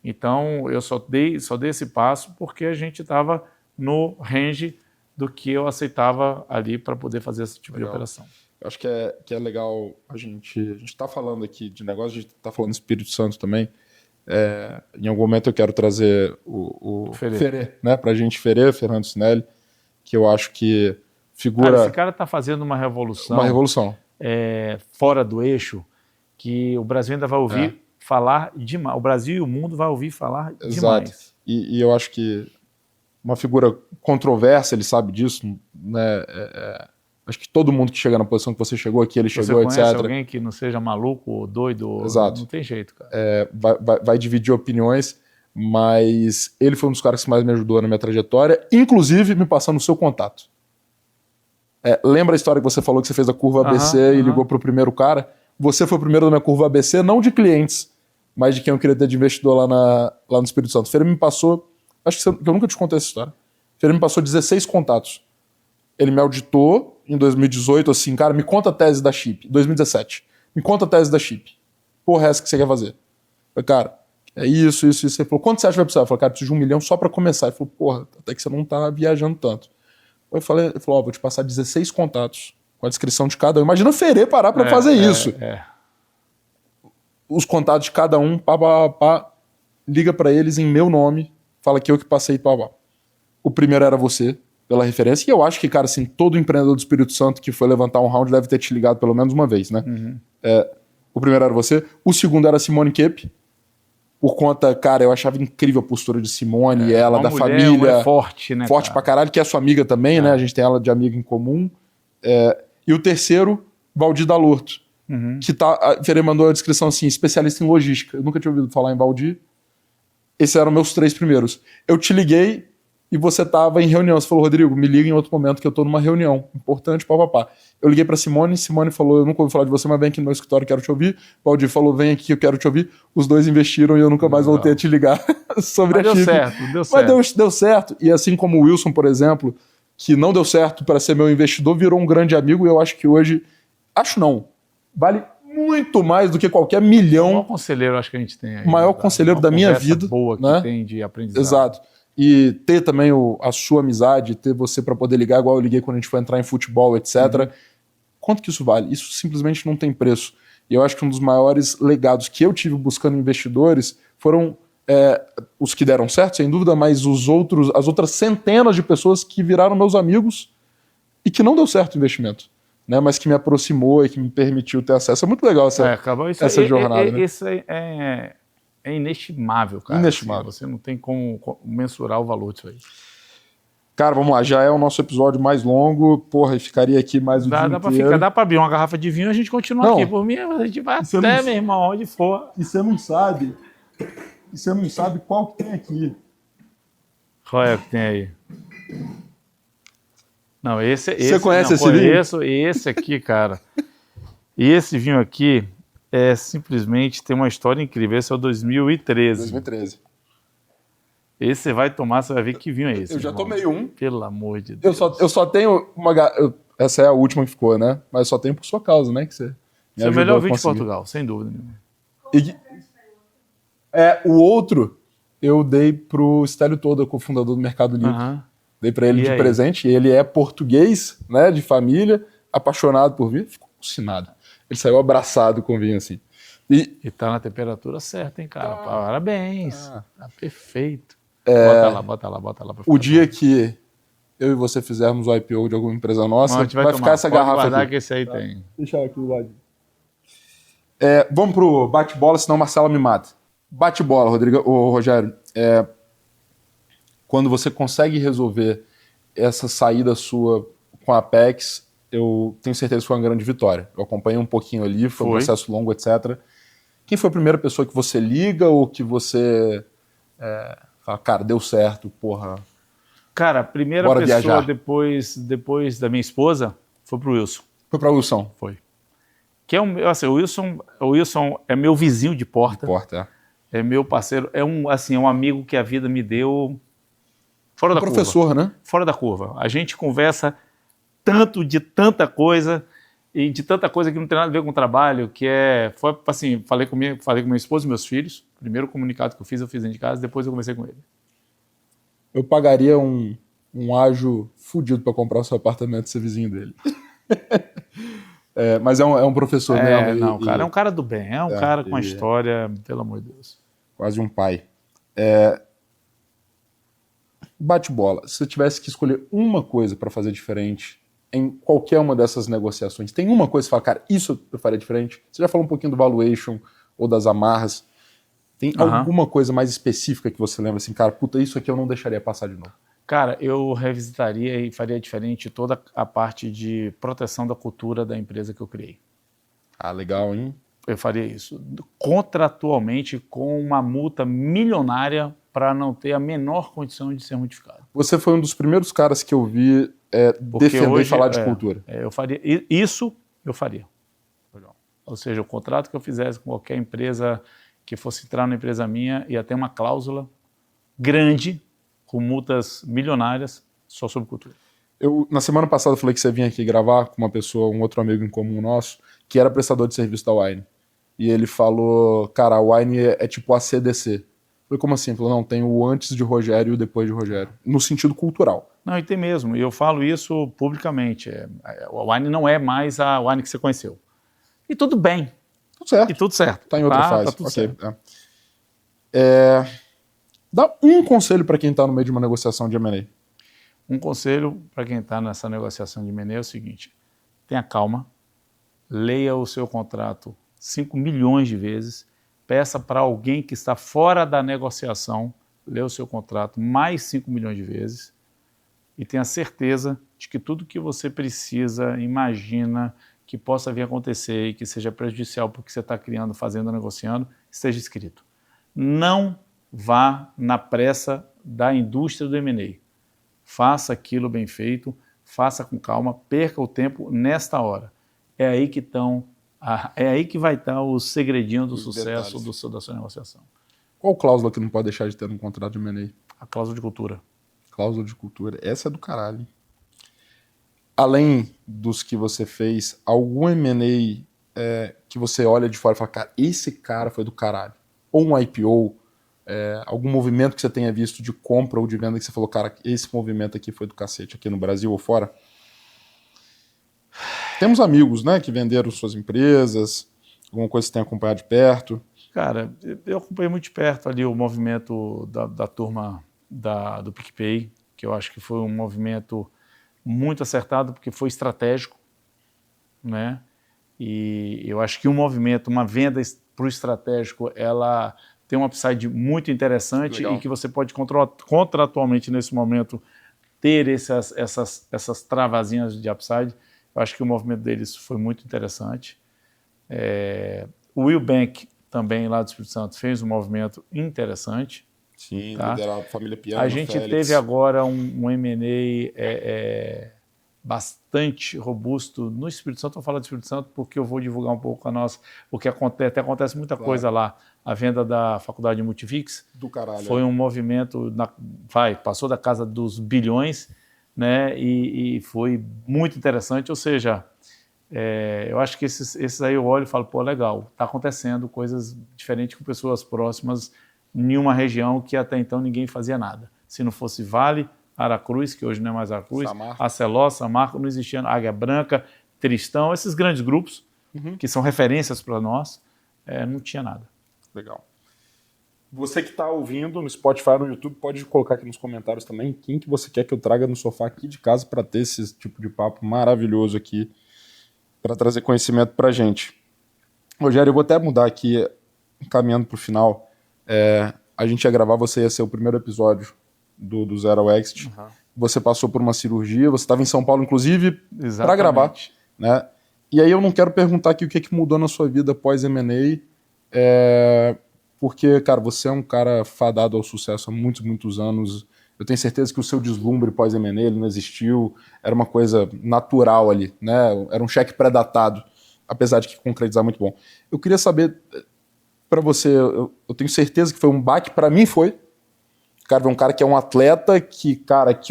Então, eu só dei esse passo porque a gente estava no range do que eu aceitava ali para poder fazer esse tipo de operação. Eu acho que é legal a gente está falando aqui de negócio, a gente está falando de Espírito Santo também. Em algum momento eu quero trazer o Ferê, né, para a gente, Fernando Sinelli, que eu acho que figura... Cara, esse cara está fazendo uma revolução. Uma revolução. Fora do eixo, que o Brasil ainda vai ouvir falar demais. O Brasil e o mundo vai ouvir falar demais. Exato. E eu acho que uma figura controversa, ele sabe disso, né? Acho que todo mundo que chega na posição que você chegou aqui, ele chegou, etc. Você conhece alguém que não seja maluco ou doido? Exato. Não tem jeito, cara. Vai dividir opiniões, mas ele foi um dos caras que mais me ajudou na minha trajetória, inclusive me passando o seu contato. Lembra a história que você falou que você fez a curva ABC e ligou para o primeiro cara? Você foi o primeiro da minha curva ABC, não de clientes, mas de quem eu queria ter de investidor lá no Espírito Santo. Feira me passou, acho que eu nunca te contei essa história. Feira me passou 16 contatos. Ele me auditou em 2018, assim, cara, me conta a tese da Chip. 2017. Me conta a tese da Chip. Porra, é essa que você quer fazer? Eu falei, cara, é isso. Ele falou, quanto você acha que vai precisar? Eu falei, cara, preciso de 1 milhão só para começar. Ele falou, porra, até que você não tá viajando tanto. Ele falou, vou te passar 16 contatos com a descrição de cada um. Imagina o Ferê parar para fazer isso. Os contatos de cada um, liga para eles em meu nome, fala que eu que passei, O primeiro era você, pela referência, e eu acho que, cara, assim, todo empreendedor do Espírito Santo que foi levantar um round deve ter te ligado pelo menos uma vez, né? O primeiro era você. O segundo era a Simone Kepp, por conta, cara, eu achava incrível a postura de Simone, ela, da família. Uma forte, né? Forte pra caralho, que é sua amiga também, né? A gente tem ela de amiga em comum. E o terceiro, Valdir Dalorto, que a Ferê mandou a descrição assim, especialista em logística. Eu nunca tinha ouvido falar em Valdir. Esses eram meus 3 primeiros. Eu te liguei e você tava em reunião. Você falou, Rodrigo, me liga em outro momento que eu tô numa reunião importante, Eu liguei pra Simone falou, eu nunca ouvi falar de você, mas vem aqui no meu escritório, quero te ouvir. Valdir falou, vem aqui, eu quero te ouvir. Os dois investiram e eu nunca mais voltei a te ligar sobre a Chip. Deu certo. Mas deu certo. E assim como o Wilson, por exemplo, que não deu certo para ser meu investidor, virou um grande amigo, e eu acho que hoje, vale muito mais do que qualquer milhão. O maior conselheiro, acho que a gente tem aí. O maior conselheiro da minha vida. Boa que né? Tem de aprendizado. Exato. E ter também a sua amizade, ter você para poder ligar, igual eu liguei quando a gente foi entrar em futebol, etc. Quanto que isso vale? Isso simplesmente não tem preço. E eu acho que um dos maiores legados que eu tive buscando investidores foram os que deram certo, sem dúvida, mas as outras centenas de pessoas que viraram meus amigos e que não deu certo o investimento, né? Mas que me aproximou e que me permitiu ter acesso. É muito legal essa jornada. Né? Isso é inestimável, cara. Inestimável. Assim, você não tem como mensurar o valor disso aí. Cara, vamos lá. Já é o nosso episódio mais longo. Porra, e ficaria aqui mais um dia inteiro. Dá pra abrir uma garrafa de vinho e a gente continua aqui. Por mim, a gente vai até, meu irmão, onde for. E você não sabe qual que tem aqui. Qual é que tem aí? Não, esse Você conhece esse vinho? Conheço. Esse aqui, cara. Esse vinho aqui simplesmente tem uma história incrível. Esse é o 2013. 2013. Esse você vai tomar, você vai ver que vinho é esse. Eu já irmão. tomei um. Pelo amor de Deus. Eu só tenho uma... Essa é a última que ficou, né? Mas só tenho por sua causa, né? Que você me Esse é o ajudou melhor a vinho de conseguir. Portugal, sem dúvida nenhuma. O outro eu dei pro Stélio Toda, cofundador do Mercado Livre. Aham. Dei pra ele E de aí? presente. Ele é português, né? De família, apaixonado por vinho. Ficou alucinado. Ele saiu abraçado com vinho, assim. E tá na temperatura certa, hein, cara? Parabéns. Tá perfeito. Bota lá. pra O ficar dia bom. que eu e você fizermos o IPO de alguma empresa nossa, Não, a gente vai tomar. ficar essa Pode garrafa guardar aqui. que esse aí tem. Deixa ela aqui do lado. Vamos pro bate-bola, senão o Marcelo me mata. Bate-bola, Rogério. Quando você consegue resolver essa saída sua com a Apex, eu tenho certeza que foi uma grande vitória. Eu acompanhei um pouquinho ali, foi um processo longo, etc. Quem foi a primeira pessoa que você liga ou que você fala, cara, deu certo, porra... Cara, a primeira Bora pessoa viajar. depois da minha esposa foi pro Wilson. Foi pra Wilson. Foi. Que é o Wilson é meu vizinho de porta. É meu parceiro, é um amigo que a vida me deu fora da curva. Professor, né? Fora da curva. A gente conversa tanto de tanta coisa e de tanta coisa que não tem nada a ver com o trabalho, foi assim, falei com minha esposa e meus filhos. O primeiro comunicado que eu fiz dentro de casa, depois eu conversei com ele. Eu pagaria um ágio fudido pra comprar o seu apartamento e ser vizinho dele. Mas é um professor mesmo. Não, cara, é um cara do bem, é um cara com uma história, pelo amor de Deus. Quase um pai. Bate-bola. Se você tivesse que escolher uma coisa pra fazer diferente em qualquer uma dessas negociações, tem uma coisa que você fala, cara, isso eu faria diferente? Você já falou um pouquinho do valuation ou das amarras. Tem alguma coisa mais específica que você lembra assim, cara, puta, isso aqui eu não deixaria passar de novo? Cara, eu revisitaria e faria diferente toda a parte de proteção da cultura da empresa que eu criei. Ah, legal, hein? Eu faria isso. Contratualmente, com uma multa milionária para não ter a menor condição de ser modificado. Você foi um dos primeiros caras que eu vi defender e falar de cultura. Eu faria. Isso eu faria. Legal. Ou seja, o contrato que eu fizesse com qualquer empresa que fosse entrar na empresa minha ia ter uma cláusula grande, com multas milionárias, só sobre cultura. Na semana passada, eu falei que você vinha aqui gravar com uma pessoa, um outro amigo em comum nosso, que era prestador de serviço da Wine. E ele falou, cara, a Wine é tipo a CDC. Eu falei, como assim? Ele falou, não, tem o antes de Rogério e o depois de Rogério. No sentido cultural. Não, e tem mesmo. E eu falo isso publicamente. A Wine não é mais a Wine que você conheceu. E tudo bem. Tudo certo. E tudo certo. Tá em outra fase. Tá tudo certo. Dá um conselho para quem está no meio de uma negociação de M&A. Um conselho para quem está nessa negociação de M&A é o seguinte: tenha calma, leia o seu contrato 5 milhões de vezes, peça para alguém que está fora da negociação ler o seu contrato mais 5 milhões de vezes e tenha certeza de que tudo que você precisa, imagina que possa vir a acontecer e que seja prejudicial para o que você está criando, fazendo, negociando, esteja escrito. Não vá na pressa da indústria do M&A. Faça aquilo bem feito, faça com calma, perca o tempo nesta hora. É aí que vai estar o segredinho do sucesso da sua negociação. Qual cláusula que não pode deixar de ter num contrato de M&A? A cláusula de cultura. Cláusula de cultura. Essa é do caralho. Além dos que você fez, algum M&A que você olha de fora e fala, cara, esse cara foi do caralho. Ou um IPO, algum movimento que você tenha visto de compra ou de venda que você falou, cara, esse movimento aqui foi do cacete, aqui no Brasil ou fora? Temos amigos, né, que venderam suas empresas, alguma coisa que você tem acompanhado de perto? Cara, eu acompanhei muito de perto ali o movimento da turma do PicPay, que eu acho que foi um movimento muito acertado, porque foi estratégico, né? E eu acho que uma venda para o estratégico, ela tem um upside muito interessante. Legal. E que você pode contratualmente, nesse momento, ter essas travazinhas de upside. Eu acho que o movimento deles foi muito interessante. O Will Bank, também lá do Espírito Santo, fez um movimento interessante. Sim, tá? A família Piano, a gente teve agora um M&A bastante robusto no Espírito Santo. Eu falo do Espírito Santo porque eu vou divulgar um pouco o que acontece. Até acontece muita coisa lá. A venda da faculdade de Multivix do caralho, foi um movimento, passou da casa dos bilhões, né? E foi muito interessante. Ou seja, eu acho que esses aí eu olho e falo, pô, legal, está acontecendo coisas diferentes com pessoas próximas em uma região que até então ninguém fazia nada. Se não fosse Vale, Aracruz, que hoje não é mais Aracruz, Aceló, Samarco, não existia Águia Branca, Tristão, esses grandes grupos que são referências para nós, não tinha nada. Legal. Você que está ouvindo no Spotify, no YouTube, pode colocar aqui nos comentários também quem que você quer que eu traga no sofá aqui de casa para ter esse tipo de papo maravilhoso aqui, para trazer conhecimento para a gente. Rogério, eu vou até mudar aqui, caminhando para o final. A gente ia gravar, você ia ser o primeiro episódio do Zero ao Exit. Você passou por uma cirurgia, você estava em São Paulo, inclusive, para gravar. Né? E aí eu não quero perguntar aqui o que mudou na sua vida pós M&A, porque, cara, você é um cara fadado ao sucesso há muitos, muitos anos. Eu tenho certeza que o seu deslumbre pós M&A ele não existiu, era uma coisa natural ali, né? Era um cheque pré-datado, apesar de que concretizar muito bom. Eu queria saber, para você, eu tenho certeza que foi um baque, para mim foi. Cara, é um cara que é um atleta que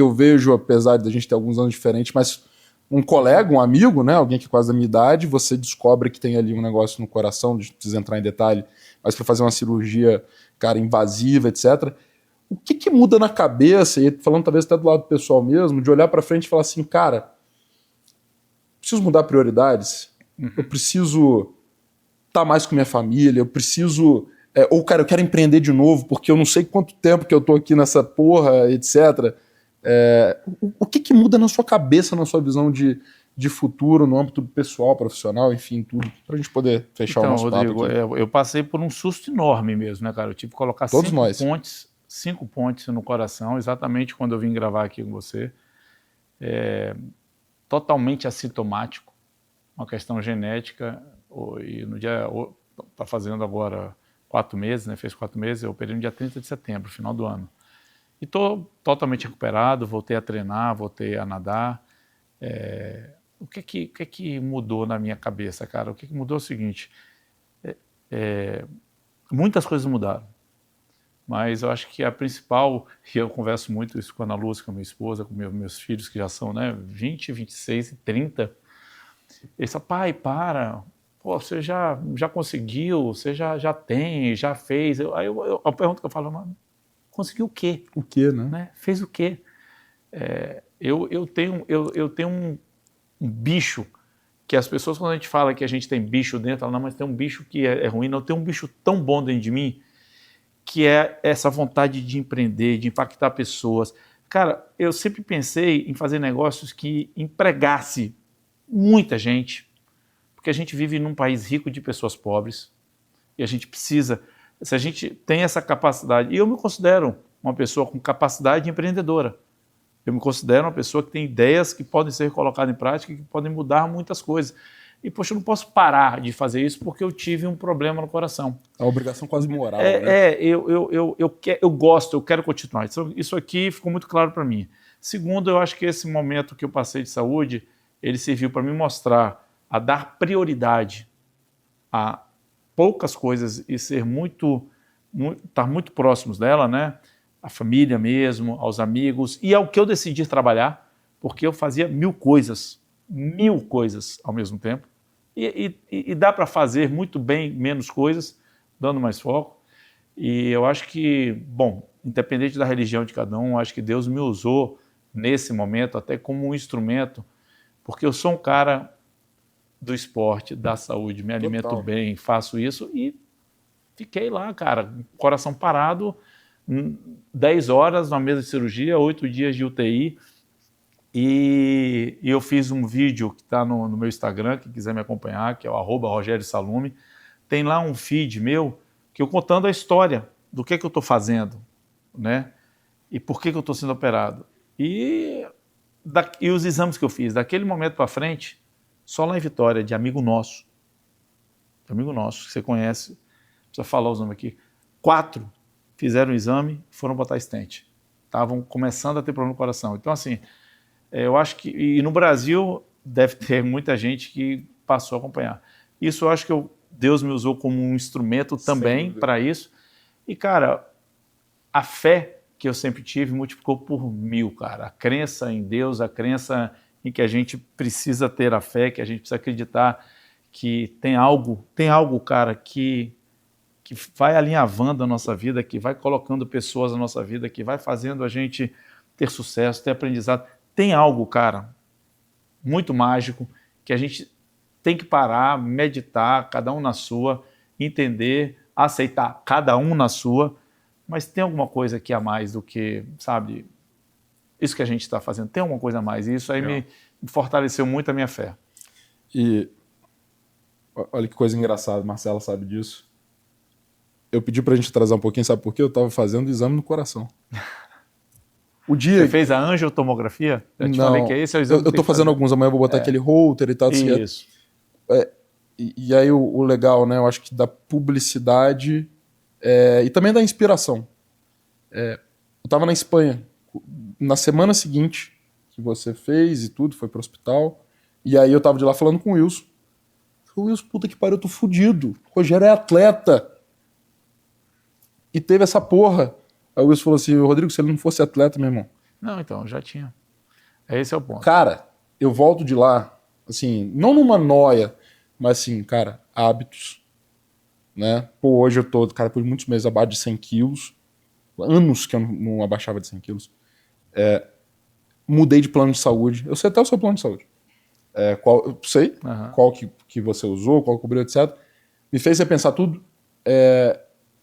eu vejo, apesar de a gente ter alguns anos diferentes, mas um colega, um amigo, né? Alguém que é quase da minha idade, você descobre que tem ali um negócio no coração, não precisa entrar em detalhe, mas para fazer uma cirurgia, cara, invasiva, etc. O que muda na cabeça, e falando talvez até do lado pessoal mesmo, de olhar para frente e falar assim, cara, preciso mudar prioridades, eu preciso estar mais com minha família, eu preciso... ou, cara, eu quero empreender de novo, porque eu não sei quanto tempo que eu tô aqui nessa porra, etc. O que muda na sua cabeça, na sua visão de futuro, no âmbito pessoal, profissional, enfim, tudo, pra gente poder fechar o nosso Rodrigo, papo aqui. Eu passei por um susto enorme mesmo, né, cara? Eu tive que colocar cinco pontes no coração, exatamente quando eu vim gravar aqui com você. Totalmente assintomático, uma questão genética, e no dia... Tá fazendo agora 4 meses, né? Fez 4 meses, eu operei no dia 30 de setembro, final do ano. E estou totalmente recuperado, voltei a treinar, voltei a nadar. O que mudou na minha cabeça, cara? O que mudou é o seguinte, muitas coisas mudaram, mas eu acho que a principal, e eu converso muito isso com a Ana Lúcia, com a minha esposa, com meus filhos, que já são, né, 20, 26 e 30, eles falam, pai, para... Pô, você já conseguiu, você já tem, já fez. A pergunta que eu falo, mano, conseguiu o quê? O quê, né? Fez o quê? Eu tenho um bicho que as pessoas, quando a gente fala que a gente tem bicho dentro, falam, não, mas tem um bicho que é ruim. Não, tem um bicho tão bom dentro de mim, que é essa vontade de empreender, de impactar pessoas. Cara, eu sempre pensei em fazer negócios que empregasse muita gente, porque a gente vive num país rico de pessoas pobres e a gente precisa, se a gente tem essa capacidade, e eu me considero uma pessoa com capacidade empreendedora, eu me considero uma pessoa que tem ideias que podem ser colocadas em prática e que podem mudar muitas coisas. E, poxa, eu não posso parar de fazer isso porque eu tive um problema no coração. É uma obrigação quase moral, né? Eu gosto, eu quero continuar. Isso aqui ficou muito claro para mim. Segundo, eu acho que esse momento que eu passei de saúde, ele serviu para me mostrar a dar prioridade a poucas coisas e ser estar muito próximos dela, né? A família mesmo, aos amigos e ao que eu decidi trabalhar, porque eu fazia mil coisas ao mesmo tempo e dá para fazer muito bem menos coisas, dando mais foco. E eu acho que, bom, independente da religião de cada um, acho que Deus me usou nesse momento até como um instrumento, porque eu sou um cara do esporte, da saúde, me alimento bem, faço isso e fiquei lá, cara, coração parado, 10 horas na mesa de cirurgia, 8 dias de UTI e eu fiz um vídeo que está no meu Instagram, quem quiser me acompanhar, que é o @RogérioSalume, tem lá um feed meu que eu contando a história do que eu estou fazendo, né? E por que eu estou sendo operado. E os exames que eu fiz, daquele momento para frente, só lá em Vitória, de amigo nosso, que você conhece, não precisa falar os nomes aqui, 4 fizeram o exame e foram botar stent. Estavam começando a ter problema no coração. Então, assim, Eu acho que, e no Brasil, deve ter muita gente que passou a acompanhar. Isso eu acho que Deus me usou como um instrumento também para isso. E, cara, a fé que eu sempre tive multiplicou por 1000, cara. A crença em Deus, a crença em que a gente precisa ter a fé, que a gente precisa acreditar que tem algo, cara, que vai alinhavando a nossa vida, que vai colocando pessoas na nossa vida, que vai fazendo a gente ter sucesso, ter aprendizado. Tem algo, cara, muito mágico, que a gente tem que parar, meditar, cada um na sua, entender, aceitar cada um na sua, mas tem alguma coisa que é a mais do que, sabe, isso que a gente está fazendo, tem alguma coisa a mais, e isso aí me fortaleceu muito a minha fé. E olha que coisa engraçada, Marcelo sabe disso. Eu pedi pra gente atrasar um pouquinho, sabe por quê? Eu tava fazendo o exame no coração. Você fez a angiotomografia? Eu te falei que é esse é o exame. Eu tô fazendo alguns, amanhã eu vou botar aquele holter e tal. Isso. E aí o legal, né? Eu acho que da publicidade e também da inspiração. Eu tava na Espanha, na semana seguinte que você fez e tudo, foi pro hospital, e aí eu tava de lá falando com o Wilson. O Wilson, puta que pariu, eu tô fudido. O Rogério é atleta. E teve essa porra. Aí o Wilson falou assim, Rodrigo, se ele não fosse atleta, meu irmão. Não, então, já tinha. Esse é o ponto. Cara, eu volto de lá, assim, não numa noia, mas assim, cara, hábitos, né? Pô, hoje eu tô, cara, por muitos meses abaixo de 100 quilos, anos que eu não abaixava de 100 quilos. Mudei de plano de saúde. Eu sei até o seu plano de saúde. Eu sei qual que você usou, qual cobriu, etc. Me fez repensar tudo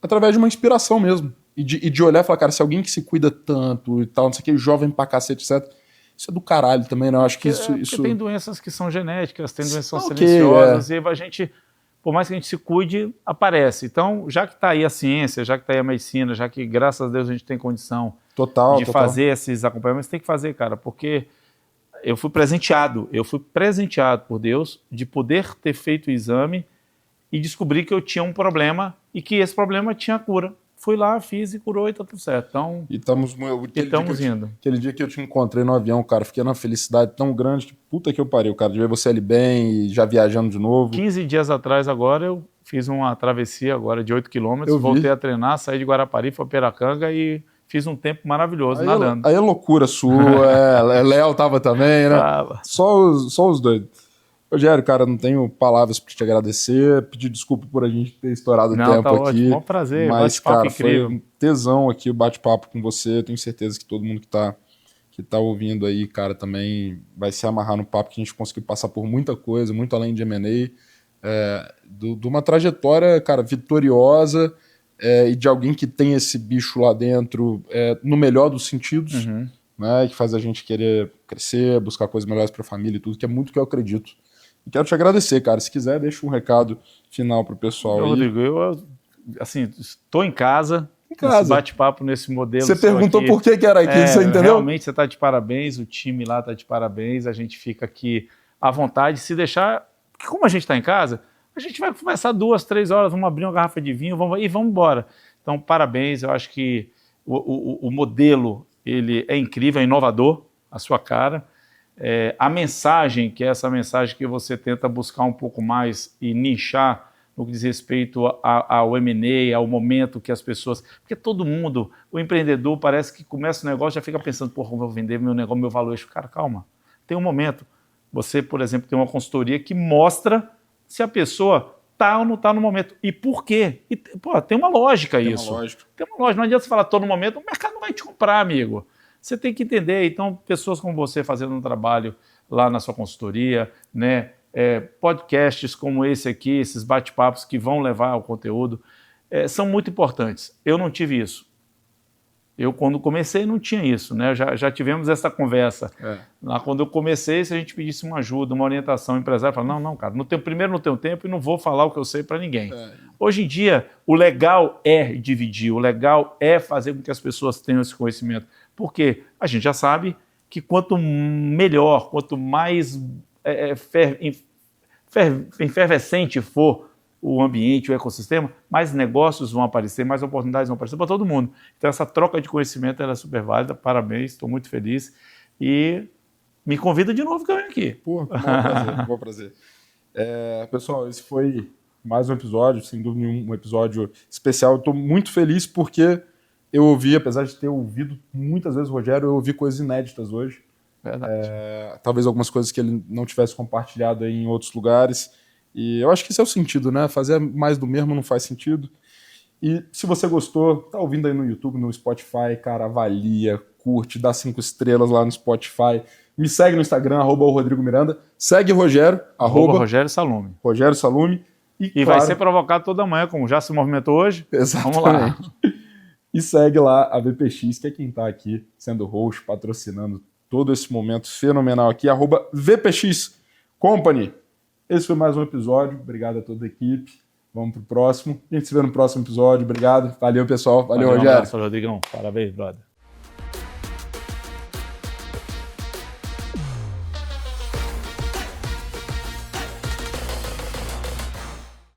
através de uma inspiração mesmo. E de olhar e falar, cara, se alguém que se cuida tanto e tal, não sei o que, jovem pra cacete, etc. Isso é do caralho também, né? Eu acho que isso... Porque tem doenças que são genéticas, tem doenças que são silenciosas, e a gente, por mais que a gente se cuide, aparece. Então, já que está aí a ciência, já que está aí a medicina, já que, graças a Deus, a gente tem condição de fazer esses acompanhamentos, tem que fazer, cara, porque eu fui presenteado por Deus de poder ter feito o exame e descobrir que eu tinha um problema e que esse problema tinha cura. Fui lá, fiz e curou e tá tudo certo. Então, estamos indo. Aquele dia que eu te encontrei no avião, cara, fiquei numa felicidade tão grande que puta que eu pariu, cara, de ver você ali bem e já viajando de novo. 15 dias atrás agora eu fiz uma travessia agora de 8 quilômetros, voltei a treinar, saí de Guarapari, fui para Piracanga e fiz um tempo maravilhoso nadando. Aí é loucura sua, Léo tava também, né? Tava. Só os doidos. Rogério, cara, não tenho palavras para te agradecer, pedir desculpa por a gente ter estourado o tempo tá aqui. Ótimo, um prazer, mas, cara, incrível. foi um tesão aqui o bate-papo com você. Tenho certeza que todo mundo que tá ouvindo aí, cara, também vai se amarrar no papo, que a gente conseguiu passar por muita coisa, muito além de M&A, de uma trajetória, cara, vitoriosa e de alguém que tem esse bicho lá dentro, no melhor dos sentidos, né, que faz a gente querer crescer, buscar coisas melhores para a família e tudo, que é muito que eu acredito. E quero te agradecer, cara. Se quiser, deixa um recado final pro pessoal aí. Rodrigo, eu, assim, estou em casa. Esse bate-papo nesse modelo. Você perguntou aqui, por que era aqui, você entendeu? Realmente você está de parabéns, o time lá está de parabéns, a gente fica aqui à vontade. Se deixar, porque como a gente está em casa, a gente vai conversar 2, 3 horas, vamos abrir uma garrafa de vinho e vamos embora. Então, parabéns, eu acho que o modelo ele é incrível, é inovador, a sua cara. A mensagem, que é essa mensagem que você tenta buscar um pouco mais e nichar no que diz respeito ao M&A, ao momento que as pessoas... Porque todo mundo, o empreendedor parece que começa o negócio e já fica pensando, porra, eu vou vender meu negócio, meu valuation. Cara, calma, tem um momento. Você, por exemplo, tem uma consultoria que mostra se a pessoa está ou não está no momento. E por quê? E, pô, tem uma lógica isso. Tem uma lógica. Não adianta você falar todo momento, o mercado não vai te comprar, amigo. Você tem que entender. Então, pessoas como você fazendo um trabalho lá na sua consultoria, né? Podcasts como esse aqui, esses bate-papos que vão levar ao conteúdo, são muito importantes. Eu não tive isso. Eu, quando comecei, não tinha isso, né? Já tivemos essa conversa. Lá, quando eu comecei, se a gente pedisse uma ajuda, uma orientação, o empresário fala, não, cara, primeiro não tenho tempo e não vou falar o que eu sei para ninguém. Hoje em dia, o legal é dividir, o legal é fazer com que as pessoas tenham esse conhecimento. Porque a gente já sabe que quanto melhor, quanto mais efervescente for o ambiente, o ecossistema, mais negócios vão aparecer, mais oportunidades vão aparecer para todo mundo. Então essa troca de conhecimento ela é super válida, parabéns, estou muito feliz. E Me convida de novo que eu venho aqui. Pô, bom prazer. Pessoal, esse foi mais um episódio, sem dúvida nenhuma, um episódio especial. Eu estou muito feliz porque eu ouvi, apesar de ter ouvido muitas vezes o Rogério, eu ouvi coisas inéditas hoje. Verdade. Talvez algumas coisas que ele não tivesse compartilhado aí em outros lugares. E eu acho que esse é o sentido, né? Fazer mais do mesmo não faz sentido. E se você gostou, tá ouvindo aí no YouTube, no Spotify, cara, avalia, curte, dá 5 estrelas lá no Spotify. Me segue no Instagram, @RodrigoMiranda. Segue o Rogério, Rogério Salume. Rogério Salume. E claro, vai ser provocado toda manhã, como já se movimentou hoje. Exatamente. Vamos lá. E segue lá a VPX, que é quem tá aqui sendo host, patrocinando todo esse momento fenomenal aqui, @VPX Company. Esse foi mais um episódio. Obrigado a toda a equipe. Vamos pro próximo. A gente se vê no próximo episódio. Obrigado. Valeu, pessoal. Valeu, Rogério. Um abraço, Rodrigão. Parabéns, brother.